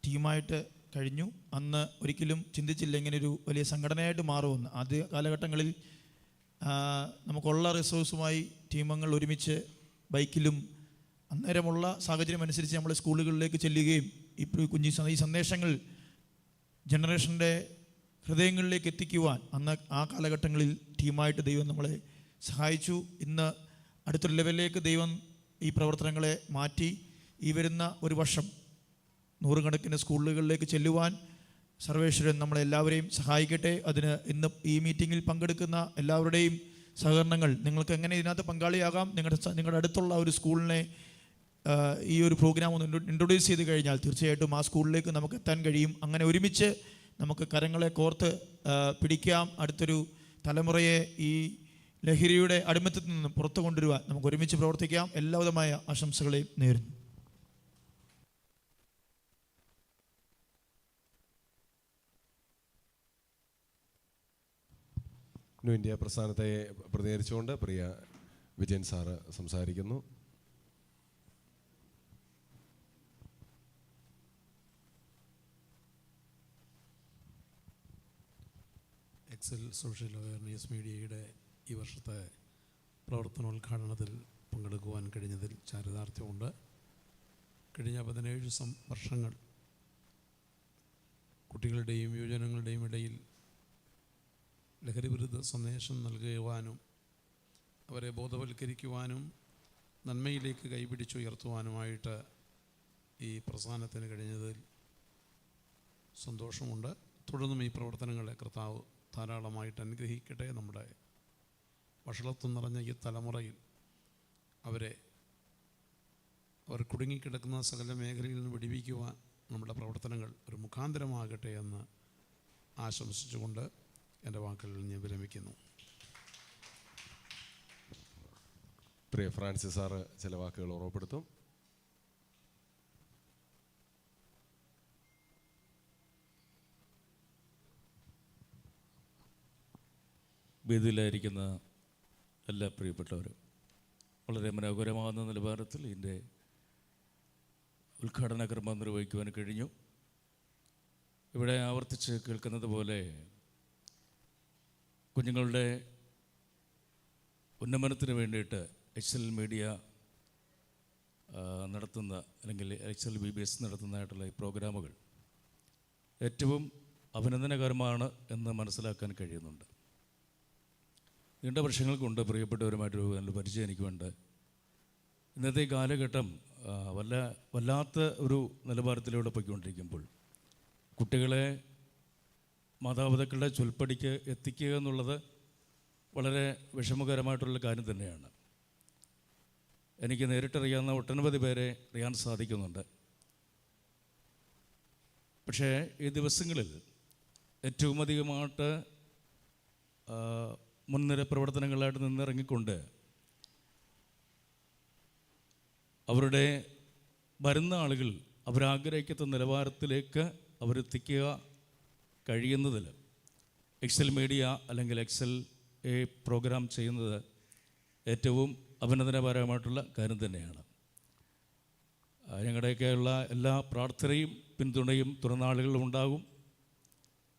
ടീമായിട്ട് കഴിഞ്ഞു. അന്ന് ഒരിക്കലും ചിന്തിച്ചില്ല ഇങ്ങനൊരു വലിയ സംഘടനയായിട്ട് മാറുമെന്ന്. ആദ്യ കാലഘട്ടങ്ങളിൽ നമുക്കുള്ള റിസോഴ്സുമായി ടീമങ്ങൾ ഒരുമിച്ച് ബൈക്കിലും അന്നേരമുള്ള സാഹചര്യം അനുസരിച്ച് നമ്മൾ സ്കൂളുകളിലേക്ക് ചെല്ലുകയും ഇപ്പോൾ ഈ സന്ദേശങ്ങൾ ജനറേഷൻ്റെ ഹൃദയങ്ങളിലേക്ക് എത്തിക്കുവാൻ അന്ന് ആ കാലഘട്ടങ്ങളിൽ ടീമായിട്ട് ദൈവം നമ്മളെ സഹായിച്ചു. ഇന്ന് അടുത്തൊരു ലെവലിലേക്ക് ദൈവം ഈ പ്രവർത്തനങ്ങളെ മാറ്റി ഈ വരുന്ന ഒരു വർഷം 100 കണക്കിന് സ്കൂളുകളിലേക്ക് ചെല്ലുവാൻ സർവേശ്വരൻ നമ്മളെല്ലാവരെയും സഹായിക്കട്ടെ. അതിന് ഇന്ന് ഈ മീറ്റിങ്ങിൽ പങ്കെടുക്കുന്ന എല്ലാവരുടെയും സഹകരണങ്ങൾ, നിങ്ങൾക്ക് എങ്ങനെ ഇതിനകത്ത് പങ്കാളിയാകാം, നിങ്ങളുടെ അടുത്തുള്ള ഒരു സ്കൂളിനെ ഈ ഒരു പ്രോഗ്രാം ഒന്ന് ഇൻട്രൊഡ്യൂസ് ചെയ്ത് കഴിഞ്ഞാൽ തീർച്ചയായിട്ടും ആ സ്കൂളിലേക്ക് നമുക്ക് എത്താൻ കഴിയും. അങ്ങനെ ഒരുമിച്ച് നമുക്ക് കരങ്ങളെ കോർത്ത് പിടിക്കാം. അടുത്തൊരു തലമുറയെ ഈ ലഹരിയുടെ അടിമത്തത്തിൽ നിന്ന് പുറത്തു കൊണ്ടുവരുവാൻ നമുക്ക് ഒരുമിച്ച് പ്രവർത്തിക്കാം. എല്ലാവിധമായ ആശംസകളെയും നേരുന്നു. ന്യൂ ഇന്ത്യ പ്രസ്ഥാനത്തെ പ്രതിനിധീകരിച്ചുകൊണ്ട് പ്രിയ വിജയൻ സാറ് സംസാരിക്കുന്നു. എക്സൽ സോഷ്യൽ അവയർനെസ് മീഡിയയുടെ ഈ വർഷത്തെ പ്രവർത്തനോദ്ഘാടനത്തിൽ പങ്കെടുക്കുവാൻ കഴിഞ്ഞതിൽ ചാരിതാർത്ഥ്യമുണ്ട്. കഴിഞ്ഞ 17 വർഷങ്ങൾ കുട്ടികളുടെയും യുവജനങ്ങളുടെയും ഇടയിൽ ലഹരിവിരുദ്ധ സന്ദേശം നൽകുവാനും അവരെ ബോധവൽക്കരിക്കുവാനും നന്മയിലേക്ക് കൈപിടിച്ചുയർത്തുവാനുമായിട്ട് ഈ പ്രസ്ഥാനത്തിന് കഴിഞ്ഞതിൽ സന്തോഷമുണ്ട്. തുടർന്നും ഈ പ്രവർത്തനങ്ങളെ കർത്താവ് ധാരാളമായിട്ട് അനുഗ്രഹിക്കട്ടെ. നമ്മുടെ വഷളത്വം നിറഞ്ഞ ഈ തലമുറയിൽ അവർ കുടുങ്ങിക്കിടക്കുന്ന സകല മേഖലയിൽ നിന്ന് വിടിവിക്കുവാൻ നമ്മുടെ പ്രവർത്തനങ്ങൾ ഒരു മുഖാന്തരമാകട്ടെ എന്ന് ആശംസിച്ചുകൊണ്ട് എൻ്റെ വാക്കുകളിൽ ഞാൻ വിരമിക്കുന്നു. പ്രിയ ഫ്രാൻസിസ് സാറ് ചില വാക്കുകൾ ഓർമ്മപ്പെടുത്തും. വേദിയിലായിരിക്കുന്ന എല്ലാ പ്രിയപ്പെട്ടവരും, വളരെ മനോഹരമാകുന്ന നിലവാരത്തിൽ ഇതിൻ്റെ ഉദ്ഘാടന കർമ്മം നിർവഹിക്കുവാൻ കഴിഞ്ഞു. ഇവിടെ ആവർത്തിച്ച് കേൾക്കുന്നത് പോലെ കുഞ്ഞുങ്ങളുടെ ഉന്നമനത്തിന് വേണ്ടിയിട്ട് എക്സൽ മീഡിയ നടത്തുന്ന അല്ലെങ്കിൽ എക്സൽ BBS നടത്തുന്നതായിട്ടുള്ള ഈ പ്രോഗ്രാമുകൾ ഏറ്റവും അഭിനന്ദനകരമാണ് എന്ന് മനസ്സിലാക്കാൻ കഴിയുന്നുണ്ട്. നീണ്ട വർഷങ്ങൾ കൊണ്ട് പ്രിയപ്പെട്ടവരുമായിട്ടൊരു നല്ല പരിചയം എനിക്കുണ്ട്. ഇന്നത്തെ കാലഘട്ടം വല്ലാത്ത ഒരു നിലവാരത്തിലൂടെ പോയിക്കൊണ്ടിരിക്കുമ്പോൾ കുട്ടികളെ മാതാപിതാക്കളുടെ ചൊൽപ്പടിക്ക് എത്തിക്കുക എന്നുള്ളത് വളരെ വിഷമകരമായിട്ടുള്ള കാര്യം തന്നെയാണ്. എനിക്ക് നേരിട്ടറിയാവുന്ന ഒട്ടനവധി പേരെ അറിയാൻ സാധിക്കുന്നുണ്ട്. പക്ഷേ ഈ ദിവസങ്ങളിൽ ഏറ്റവും അധികമായിട്ട് മുൻനിര പ്രവർത്തനങ്ങളായിട്ട് നിന്നിറങ്ങിക്കൊണ്ട് അവരുടെ വരുന്ന ആളുകൾ അവരാഗ്രഹിക്കുന്ന നിലവാരത്തിലേക്ക് അവരെത്തിക്കുക കഴിയുന്നതിൽ എക്സൽ മീഡിയ അല്ലെങ്കിൽ എക്സൽ പ്രോഗ്രാം ചെയ്യുന്നത് ഏറ്റവും അഭിനന്ദനപരമായിട്ടുള്ള കാര്യം തന്നെയാണ്. ഞങ്ങളുടെയൊക്കെയുള്ള എല്ലാ പ്രാർത്ഥനയും പിന്തുണയും തുറന്നാളുകളും ഉണ്ടാകും.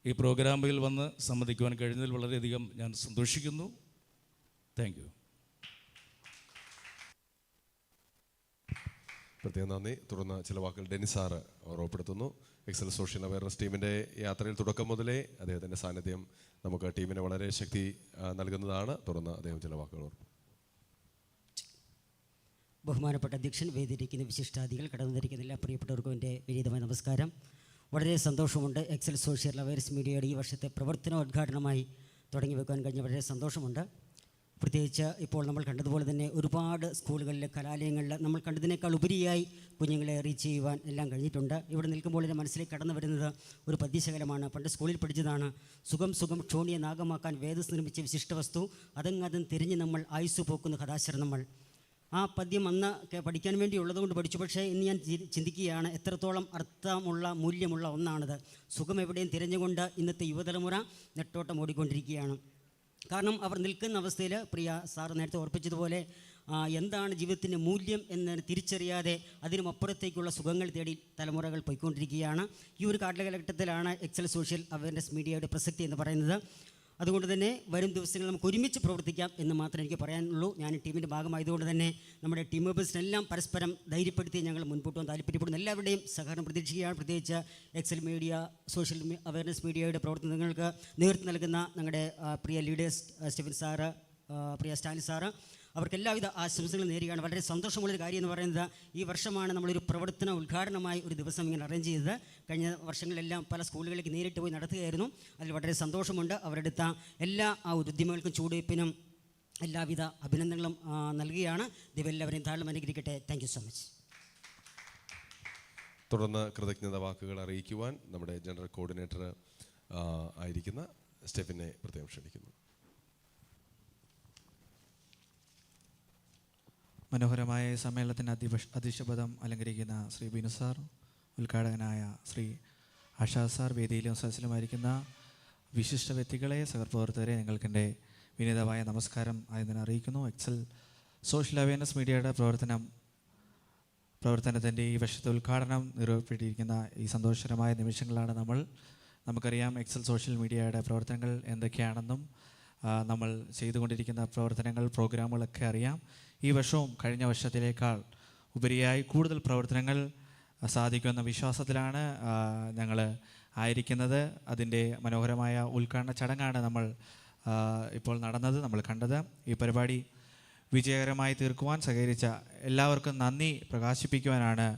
ഈ പ്രോഗ്രാമിൽ വന്ന് സംബന്ധിക്കുവാൻ കഴിഞ്ഞതിൽ വളരെയധികം ഞാൻ സന്തോഷിക്കുന്നു. Thank you. പ്രത്യേകം നന്ദി. തുടർന്ന് ചില വാക്കുകൾ ഡെന്നിസ് സാറ് ഓർമ്മപ്പെടുത്തുന്നു. എക്സൽ സോഷ്യൽ അവയർനെസ് ടീമിൻ്റെ യാത്രയിൽ തുടക്കം മുതലേ അദ്ദേഹത്തിൻ്റെ സാന്നിധ്യം നമുക്ക് ടീമിന് വളരെ ശക്തി നൽകുന്നതാണ്. തുടർന്ന് അദ്ദേഹം ചില വാക്കുകൾ ഓർമ്മ. ബഹുമാനപ്പെട്ട അധ്യക്ഷൻ, വേദിയിലിരിക്കുന്ന വിശിഷ്ടാദികൾ, കടന്നു വന്നിരിക്കുന്ന എല്ലാ പ്രിയപ്പെട്ടവർക്കും എൻ്റെ വിനീതമായ നമസ്കാരം. വളരെ സന്തോഷമുണ്ട്. എക്സൽ സോഷ്യൽ അവയർനെസ് മീഡിയയുടെ ഈ വർഷത്തെ പ്രവർത്തനോദ്ഘാടനമായി തുടങ്ങി വെക്കാൻ കഴിഞ്ഞ വളരെ സന്തോഷമുണ്ട്. പ്രത്യേകിച്ച് ഇപ്പോൾ നമ്മൾ കണ്ടതുപോലെ തന്നെ ഒരുപാട് സ്കൂളുകളിൽ, കലാലയങ്ങളിൽ നമ്മൾ കണ്ടതിനേക്കാൾ ഉപരിയായി കുഞ്ഞുങ്ങളെ റീച്ച് ചെയ്യുവാൻ എല്ലാം കഴിഞ്ഞിട്ടുണ്ട്. ഇവിടെ നിൽക്കുമ്പോൾ എൻ്റെ മനസ്സിലേക്ക് കടന്നു വരുന്നത് ഒരു പദ്യശകലമാണ്. പണ്ട് സ്കൂളിൽ പഠിച്ചതാണ്. സുഖം സുഖം ക്ഷോണിയെ നാഗമാക്കാൻ വേദസ് നിർമ്മിച്ച വിശിഷ്ട വസ്തു, അതങ്ങതും തിരിഞ്ഞ് നമ്മൾ ആയുസ് പോക്കുന്ന കഥാശരണങ്ങൾ. ആ പദ്യം അന്ന് പഠിക്കാൻ വേണ്ടി ഉള്ളതുകൊണ്ട് പഠിച്ചു. പക്ഷേ ഇന്ന് ഞാൻ ചിന്തിക്കുകയാണ്, എത്രത്തോളം അർത്ഥമുള്ള മൂല്യമുള്ള ഒന്നാണത്. സുഖം എവിടെയും തിരഞ്ഞുകൊണ്ട് ഇന്നത്തെ യുവതലമുറ നെട്ടോട്ടം ഓടിക്കൊണ്ടിരിക്കുകയാണ്. കാരണം അവർ നിൽക്കുന്ന അവസ്ഥയിൽ പ്രിയ സാറ് നേരത്തെ ഓർപ്പിച്ചതുപോലെ എന്താണ് ജീവിതത്തിൻ്റെ മൂല്യം എന്ന് തിരിച്ചറിയാതെ അതിനുമപ്പുറത്തേക്കുള്ള സുഖങ്ങൾ തേടി തലമുറകൾ പോയിക്കൊണ്ടിരിക്കുകയാണ്. ഈ ഒരു കാലഘട്ടത്തിലാണ് എക്സൽ സോഷ്യൽ അവയർനെസ് മീഡിയയുടെ പ്രസക്തി എന്ന് പറയുന്നത്. അതുകൊണ്ട് തന്നെ വരും ദിവസങ്ങളിൽ നമുക്ക് ഒരുമിച്ച് പ്രവർത്തിക്കാം എന്ന് മാത്രമേ എനിക്ക് പറയാനുള്ളൂ. ഞാൻ ടീമിൻ്റെ ഭാഗമായതുകൊണ്ട് തന്നെ നമ്മുടെ ടീം മെമ്പേഴ്സിനെല്ലാം പരസ്പരം ധൈര്യപ്പെടുത്തി ഞങ്ങൾ മുൻപോട്ട് പോകാൻ താല്പര്യപ്പെടുന്ന എല്ലാവരുടെയും സഹകരണം പ്രതീക്ഷിക്കുകയാണ്. പ്രത്യേകിച്ച് എക്സൽ മീഡിയ സോഷ്യൽ അവയർനെസ് മീഡിയയുടെ പ്രവർത്തനങ്ങൾക്ക് നേതൃത്വം നൽകുന്ന ഞങ്ങളുടെ പ്രിയ ലീഡേഴ്സ് സ്റ്റെഫൻ സാറ്, പ്രിയ സ്റ്റാലിൻ സാറ്, അവർക്ക് എല്ലാവിധ ആശംസകളും നേരുകയാണ്. വളരെ സന്തോഷമുള്ളൊരു കാര്യം എന്ന് പറയുന്നത്, ഈ വർഷമാണ് നമ്മളൊരു പ്രവർത്തന ഉദ്ഘാടനമായി ഒരു ദിവസം ഇങ്ങനെ അറേഞ്ച് ചെയ്തത്. കഴിഞ്ഞ വർഷങ്ങളിലെല്ലാം പല സ്കൂളുകളിലേക്ക് നേരിട്ട് പോയി നടത്തുകയായിരുന്നു. അതിൽ വളരെ സന്തോഷമുണ്ട്. അവരെടുത്ത എല്ലാ ഉദ്യമങ്ങൾക്കും ചൂടുവയ്പ്പിനും എല്ലാവിധ അഭിനന്ദനങ്ങളും നൽകുകയാണ്. ദൈവം എല്ലാവരെയും താഴ്ന്നു അനുഗ്രഹിക്കട്ടെ. Thank you so much. തുടർന്ന് കൃതജ്ഞത വാക്കുകൾ അറിയിക്കുവാൻ നമ്മുടെ ജനറൽ കോർഡിനേറ്റർ ആയിരിക്കുന്ന സ്റ്റെഫിനെ പ്രത്യേകം ക്ഷണിക്കുന്നു. മനോഹരമായ സമ്മേളനത്തിന് അധ്യക്ഷപദം അലങ്കരിക്കുന്ന ശ്രീ ബിനു സാർ, ഉദ്ഘാടകനായ ശ്രീ ആഷാ സാർ, വേദിയിലും സദസ്സിലുമായിരിക്കുന്ന വിശിഷ്ട വ്യക്തികളെ, സഹപ്രവർത്തകരെ, നിങ്ങൾക്കെൻ്റെ വിനീതമായ നമസ്കാരം ആയതിനെ അറിയിക്കുന്നു. എക്സൽ സോഷ്യൽ അവയർനെസ് മീഡിയയുടെ പ്രവർത്തനത്തിൻ്റെ ഈ വർഷത്തെ ഉദ്ഘാടനം നിർവഹിച്ചിരിക്കുന്ന ഈ സന്തോഷകരമായ നിമിഷങ്ങളാണ് നമുക്കറിയാം എക്സൽ സോഷ്യൽ മീഡിയയുടെ പ്രവർത്തനങ്ങൾ എന്തൊക്കെയാണെന്നും നമ്മൾ ചെയ്തുകൊണ്ടിരിക്കുന്ന പ്രവർത്തനങ്ങൾ, പ്രോഗ്രാമുകളൊക്കെ അറിയാം. ഈ വർഷവും കഴിഞ്ഞ വർഷത്തിലേക്കാൾ ഉപരിയായി കൂടുതൽ പ്രവർത്തനങ്ങൾ സാധിക്കുമെന്ന വിശ്വാസത്തിലാണ് ഞങ്ങൾ ആയിരിക്കുന്നത്. അതിൻ്റെ മനോഹരമായ ഉദ്ഘാടന ചടങ്ങാണ് ഇപ്പോൾ നമ്മൾ കണ്ടത്. ഈ പരിപാടി വിജയകരമായി തീർക്കുവാൻ സഹകരിച്ച എല്ലാവർക്കും നന്ദി പ്രകാശിപ്പിക്കുവാനാണ്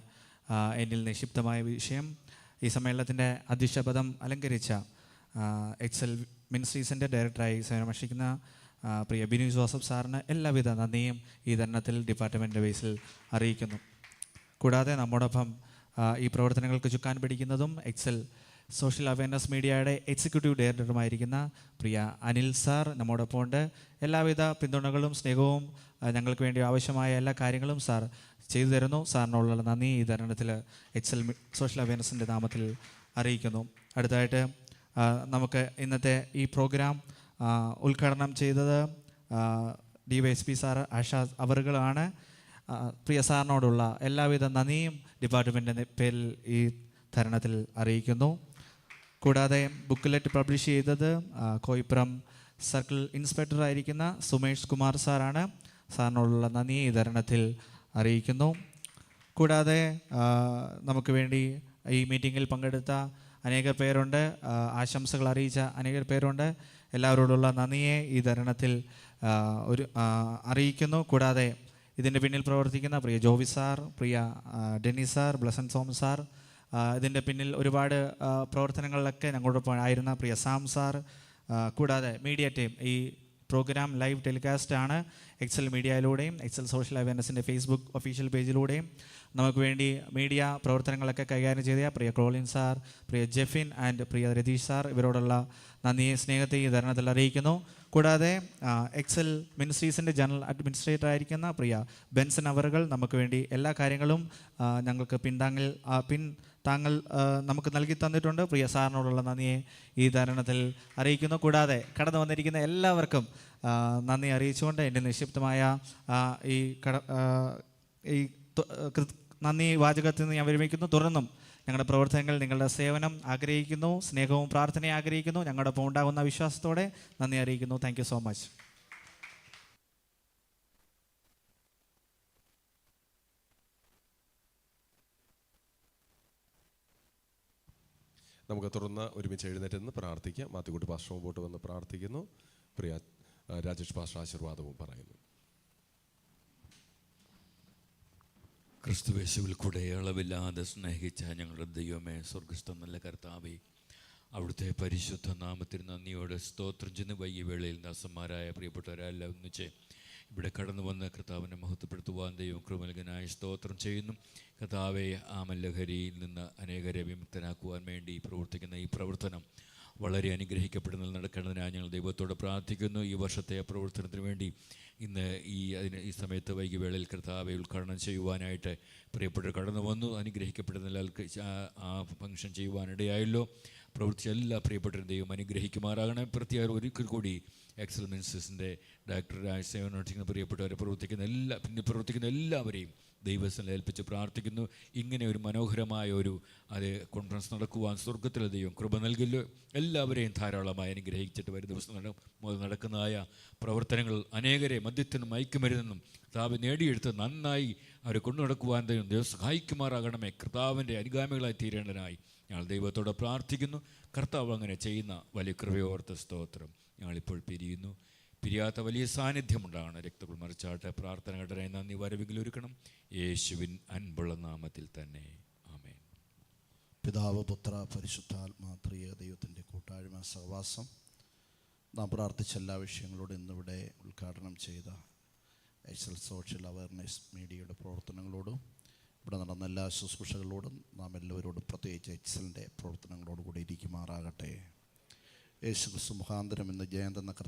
എന്നിൽ നിക്ഷിപ്തമായ വിഷയം. ഈ സമ്മേളനത്തിൻ്റെ അധ്യക്ഷപദം അലങ്കരിച്ച എക്സൽ മിനിസ്ട്രീസിൻ്റെ ഡയറക്ടറായി സേവനമനുഷ്ഠിക്കുന്ന പ്രിയ ബിനു ജോസഫ് സാറിന് എല്ലാവിധ നന്ദിയും ഈ തരുണത്തിൽ ഡിപ്പാർട്ട്മെൻറ്റ് ബേസിൽ അറിയിക്കുന്നു. കൂടാതെ നമ്മോടൊപ്പം ഈ പ്രവർത്തനങ്ങൾക്ക് ചുക്കാൻ പിടിക്കുന്നതും എക്സൽ സോഷ്യൽ അവയർനെസ് മീഡിയയുടെ എക്സിക്യൂട്ടീവ് ഡയറക്ടറുമായിരിക്കുന്ന പ്രിയ അനിൽ സാർ നമ്മോടൊപ്പം ഉണ്ട്. എല്ലാവിധ പിന്തുണകളും സ്നേഹവും ഞങ്ങൾക്ക് വേണ്ടി ആവശ്യമായ എല്ലാ കാര്യങ്ങളും സാർ ചെയ്തു തരുന്നു. സാറിനുള്ള നന്ദി ഈ തരുണത്തിൽ എക്സൽ സോഷ്യൽ അവയർനെസ്സിൻ്റെ നാമത്തിൽ അറിയിക്കുന്നു. അടുത്തതായിട്ട് നമുക്ക് ഇന്നത്തെ ഈ പ്രോഗ്രാം ഉദ്ഘാടനം ചെയ്തത് DYSP സാർ ആഷ അവറുകളാണ്. പ്രിയ സാറിനോടുള്ള എല്ലാവിധ നന്ദിയും ഡിപ്പാർട്ട്മെൻറ്റിൻ്റെ പേരിൽ ഈ തരുണത്തിൽ അറിയിക്കുന്നു. കൂടാതെ ബുക്ക്ലെറ്റ് പബ്ലിഷ് ചെയ്തത് കോയിപ്പുറം സർക്കിൾ ഇൻസ്പെക്ടർ ആയിരിക്കുന്ന സുമേഷ് കുമാർ സാറാണ്. സാറിനോടുള്ള നന്ദി ഈ തരുണത്തിൽ അറിയിക്കുന്നു. കൂടാതെ നമുക്ക് വേണ്ടി ഈ മീറ്റിങ്ങിൽ പങ്കെടുത്ത അനേക പേരുണ്ട്, ആശംസകൾ അറിയിച്ച അനേക പേരുണ്ട്. എല്ലാവരോടുള്ള നന്ദിയെ ഈ തരുണത്തിൽ അറിയിക്കുന്നു. കൂടാതെ ഇതിൻ്റെ പിന്നിൽ പ്രവർത്തിക്കുന്ന പ്രിയ ജോബി സാർ, പ്രിയ ഡെന്നി സാർ, ബ്ലസൻ സോം സാർ, ഇതിൻ്റെ പിന്നിൽ ഒരുപാട് പ്രവർത്തനങ്ങളിലൊക്കെ ഞങ്ങളോടൊപ്പം ആയിരുന്ന പ്രിയ സാം സാർ, കൂടാതെ മീഡിയ ടീം. ഈ പ്രോഗ്രാം ലൈവ് ടെലികാസ്റ്റ് ആണ് എക്സൽ മീഡിയയിലൂടെയും എക്സൽ സോഷ്യൽ അവയർനെസ്സിൻ്റെ ഫേസ്ബുക്ക് ഒഫീഷ്യൽ പേജിലൂടെയും നമുക്ക് വേണ്ടി മീഡിയ പ്രവർത്തനങ്ങളൊക്കെ കൈകാര്യം ചെയ്ത പ്രിയ ക്രോളിൻ സാർ, പ്രിയ ജെഫിൻ ആൻഡ് പ്രിയ രതീഷ് സാർ, ഇവരോടുള്ള നന്ദിയെ സ്നേഹത്തെ ഈ തരുണത്തിൽ അറിയിക്കുന്നു. കൂടാതെ എക്സൽ മിനിസ്ട്രീസിൻ്റെ ജനറൽ അഡ്മിനിസ്ട്രേറ്റർ ആയിരിക്കുന്ന പ്രിയ ബെൻസൺ അവറുകൾ നമുക്ക് വേണ്ടി എല്ലാ കാര്യങ്ങളും ഞങ്ങൾക്ക് താങ്കൾ നമുക്ക് നൽകി തന്നിട്ടുണ്ട്. പ്രിയ സാറിനോടുള്ള നന്ദിയെ ഈ തരുണത്തിൽ അറിയിക്കുന്നു. കൂടാതെ കടന്നു വന്നിരിക്കുന്ന എല്ലാവർക്കും നന്ദി അറിയിച്ചുകൊണ്ട് എൻ്റെ നിക്ഷിപ്തമായ ഈ നന്ദി വാചകത്തിൽ നിന്ന് ഞാൻ വിരമിക്കുന്നു. തുടർന്നും ഞങ്ങളുടെ പ്രവർത്തനങ്ങൾ നിങ്ങളുടെ സേവനം ആഗ്രഹിക്കുന്നു, സ്നേഹവും പ്രാർത്ഥനയും ആഗ്രഹിക്കുന്നു. ഞങ്ങളുടെ ഒപ്പം ഉണ്ടാകുന്ന വിശ്വാസത്തോടെ നന്ദി അറിയിക്കുന്നു. Thank you so much. നമുക്ക് തുടർന്ന് ഒരുമിച്ച് എഴുന്നേറ്റ് നിന്ന് പ്രാർത്ഥിക്കാം. മാത്തിക്കുട്ടി പാസ്റ്റർ മുമ്പോട്ട് വന്ന് പ്രാർത്ഥിക്കുന്നു. പ്രിയ രാജേഷ് പാസ്റ്റർ ആശീർവാദവും പറയുന്നു. ക്രിസ്തുവേശുവിൽ കൂടെ അളവില്ലാതെ സ്നേഹിച്ച ഞങ്ങളുടെ ദൈവമേ, സ്വർഗസ്ഥ നല്ല കർത്താവേ, അവിടുത്തെ പരിശുദ്ധ നാമത്തിന് നന്ദിയോടെ സ്തോത്രം ചെയ്യുന്ന വൈകിയ വേളയിൽ ദാസന്മാരായ പ്രിയപ്പെട്ടവരെല്ലാം ഒന്നിച്ച് ഇവിടെ കടന്നു വന്ന് കർത്താവിനെ മഹത്വപ്പെടുത്തുവാൻ ദൈവം കൃപനൽകനായി സ്തോത്രം ചെയ്യുന്നു. കർത്താവെ, ആമല്ലഹരിയിൽ നിന്ന് അനേകരെ വിമുക്തനാക്കുവാൻ വേണ്ടി പ്രവർത്തിക്കുന്ന ഈ പ്രവർത്തനം വളരെ അനുഗ്രഹിക്കപ്പെടുന്നതിൽ നടക്കേണ്ടതിനായി ഞങ്ങൾ ദൈവത്തോട് പ്രാർത്ഥിക്കുന്നു. ഈ വർഷത്തെ പ്രവർത്തനത്തിന് വേണ്ടി ഇന്ന് ഈ സമയത്ത് വൈകിയ വേളയിൽ കർത്താവെ ഉദ്ഘാടനം ചെയ്യുവാനായിട്ട് പ്രിയപ്പെട്ടവർ കടന്നു വന്നു. അനുഗ്രഹിക്കപ്പെടുന്ന ആ ഫംഗ്ഷൻ ചെയ്യുവാനിടയായല്ലോ. പ്രവർത്തിച്ച എല്ലാ പ്രിയപ്പെട്ടവരും ദൈവം അനുഗ്രഹിക്കുമാറാകണേ. പ്രത്യേകം ഒരിക്കൽ കൂടി എക്സൽ മിനിസ്റ്റേഴ്സിൻ്റെ ഡയറക്ടറായി സേവനമനുഷ്ഠിക്കുന്ന പ്രിയപ്പെട്ടവരെ പ്രവർത്തിക്കുന്ന എല്ലാവരെയും ദൈവസ്ഥനെ ഏൽപ്പിച്ച് പ്രാർത്ഥിക്കുന്നു. ഇങ്ങനെ ഒരു മനോഹരമായ ഒരു കോൺഫറൻസ് നടക്കുവാൻ സ്വർഗത്തിലെ ദൈവം കൃപ നൽകില്ലോ. എല്ലാവരെയും ധാരാളമായി അനുഗ്രഹിച്ചിട്ട് വരും ദിവസം നടക്കുന്നതായ പ്രവർത്തനങ്ങൾ അനേകരെ മദ്യത്തിനും മയക്കുമരുന്നും കർത്താവ് നേടിയെടുത്ത് നന്നായി അവരെ കൊണ്ടു നടക്കുവാൻ ദൈവം സഹായിക്കുമാറാകണമേ. കർത്താവിൻ്റെ അനുഗാമികളായി തീരേണ്ടതിനായി ഞങ്ങൾ ദൈവത്തോടെ പ്രാർത്ഥിക്കുന്നു. കർത്താവ് അങ്ങനെ ചെയ്യുന്ന വലിയ കൃപയോർത്ത സ്തോത്രം. ഞങ്ങളിപ്പോൾ പിരിയുന്നു. പിരിയാത്ത വലിയ സാന്നിധ്യമുണ്ടാകണം. രക്തങ്ങൾ മറിച്ചാട്ടെ. പ്രാർത്ഥനകളുടെ നന്ദി വരവിൽ ഒരുക്കണം. യേശുവിൻ അൻപുള്ള നാമത്തിൽ തന്നെ ആമേൻ. പിതാവ്, പുത്ര, പരിശുദ്ധാത്മാ ത്രിയേക ദൈവത്തിൻ്റെ കൂട്ടായ്മ സഹവാസം നാം പ്രാർത്ഥിച്ച എല്ലാ വിഷയങ്ങളോടും ഇന്നിവിടെ ഉദ്ഘാടനം ചെയ്ത എക്സൽ സോഷ്യൽ അവയർനെസ് മീഡിയയുടെ പ്രവർത്തനങ്ങളോടും ഇവിടെ നടന്ന എല്ലാ ശുശ്രൂഷകളോടും നാം എല്ലാവരോടും പ്രത്യേകിച്ച് എക്സലിൻ്റെ പ്രവർത്തനങ്ങളോടുകൂടി ഇരിക്കുമാറാകട്ടെ. യേശു ക്രിസ്തു മുഖാന്തരം ഇന്ന് ജയന്തെന്ന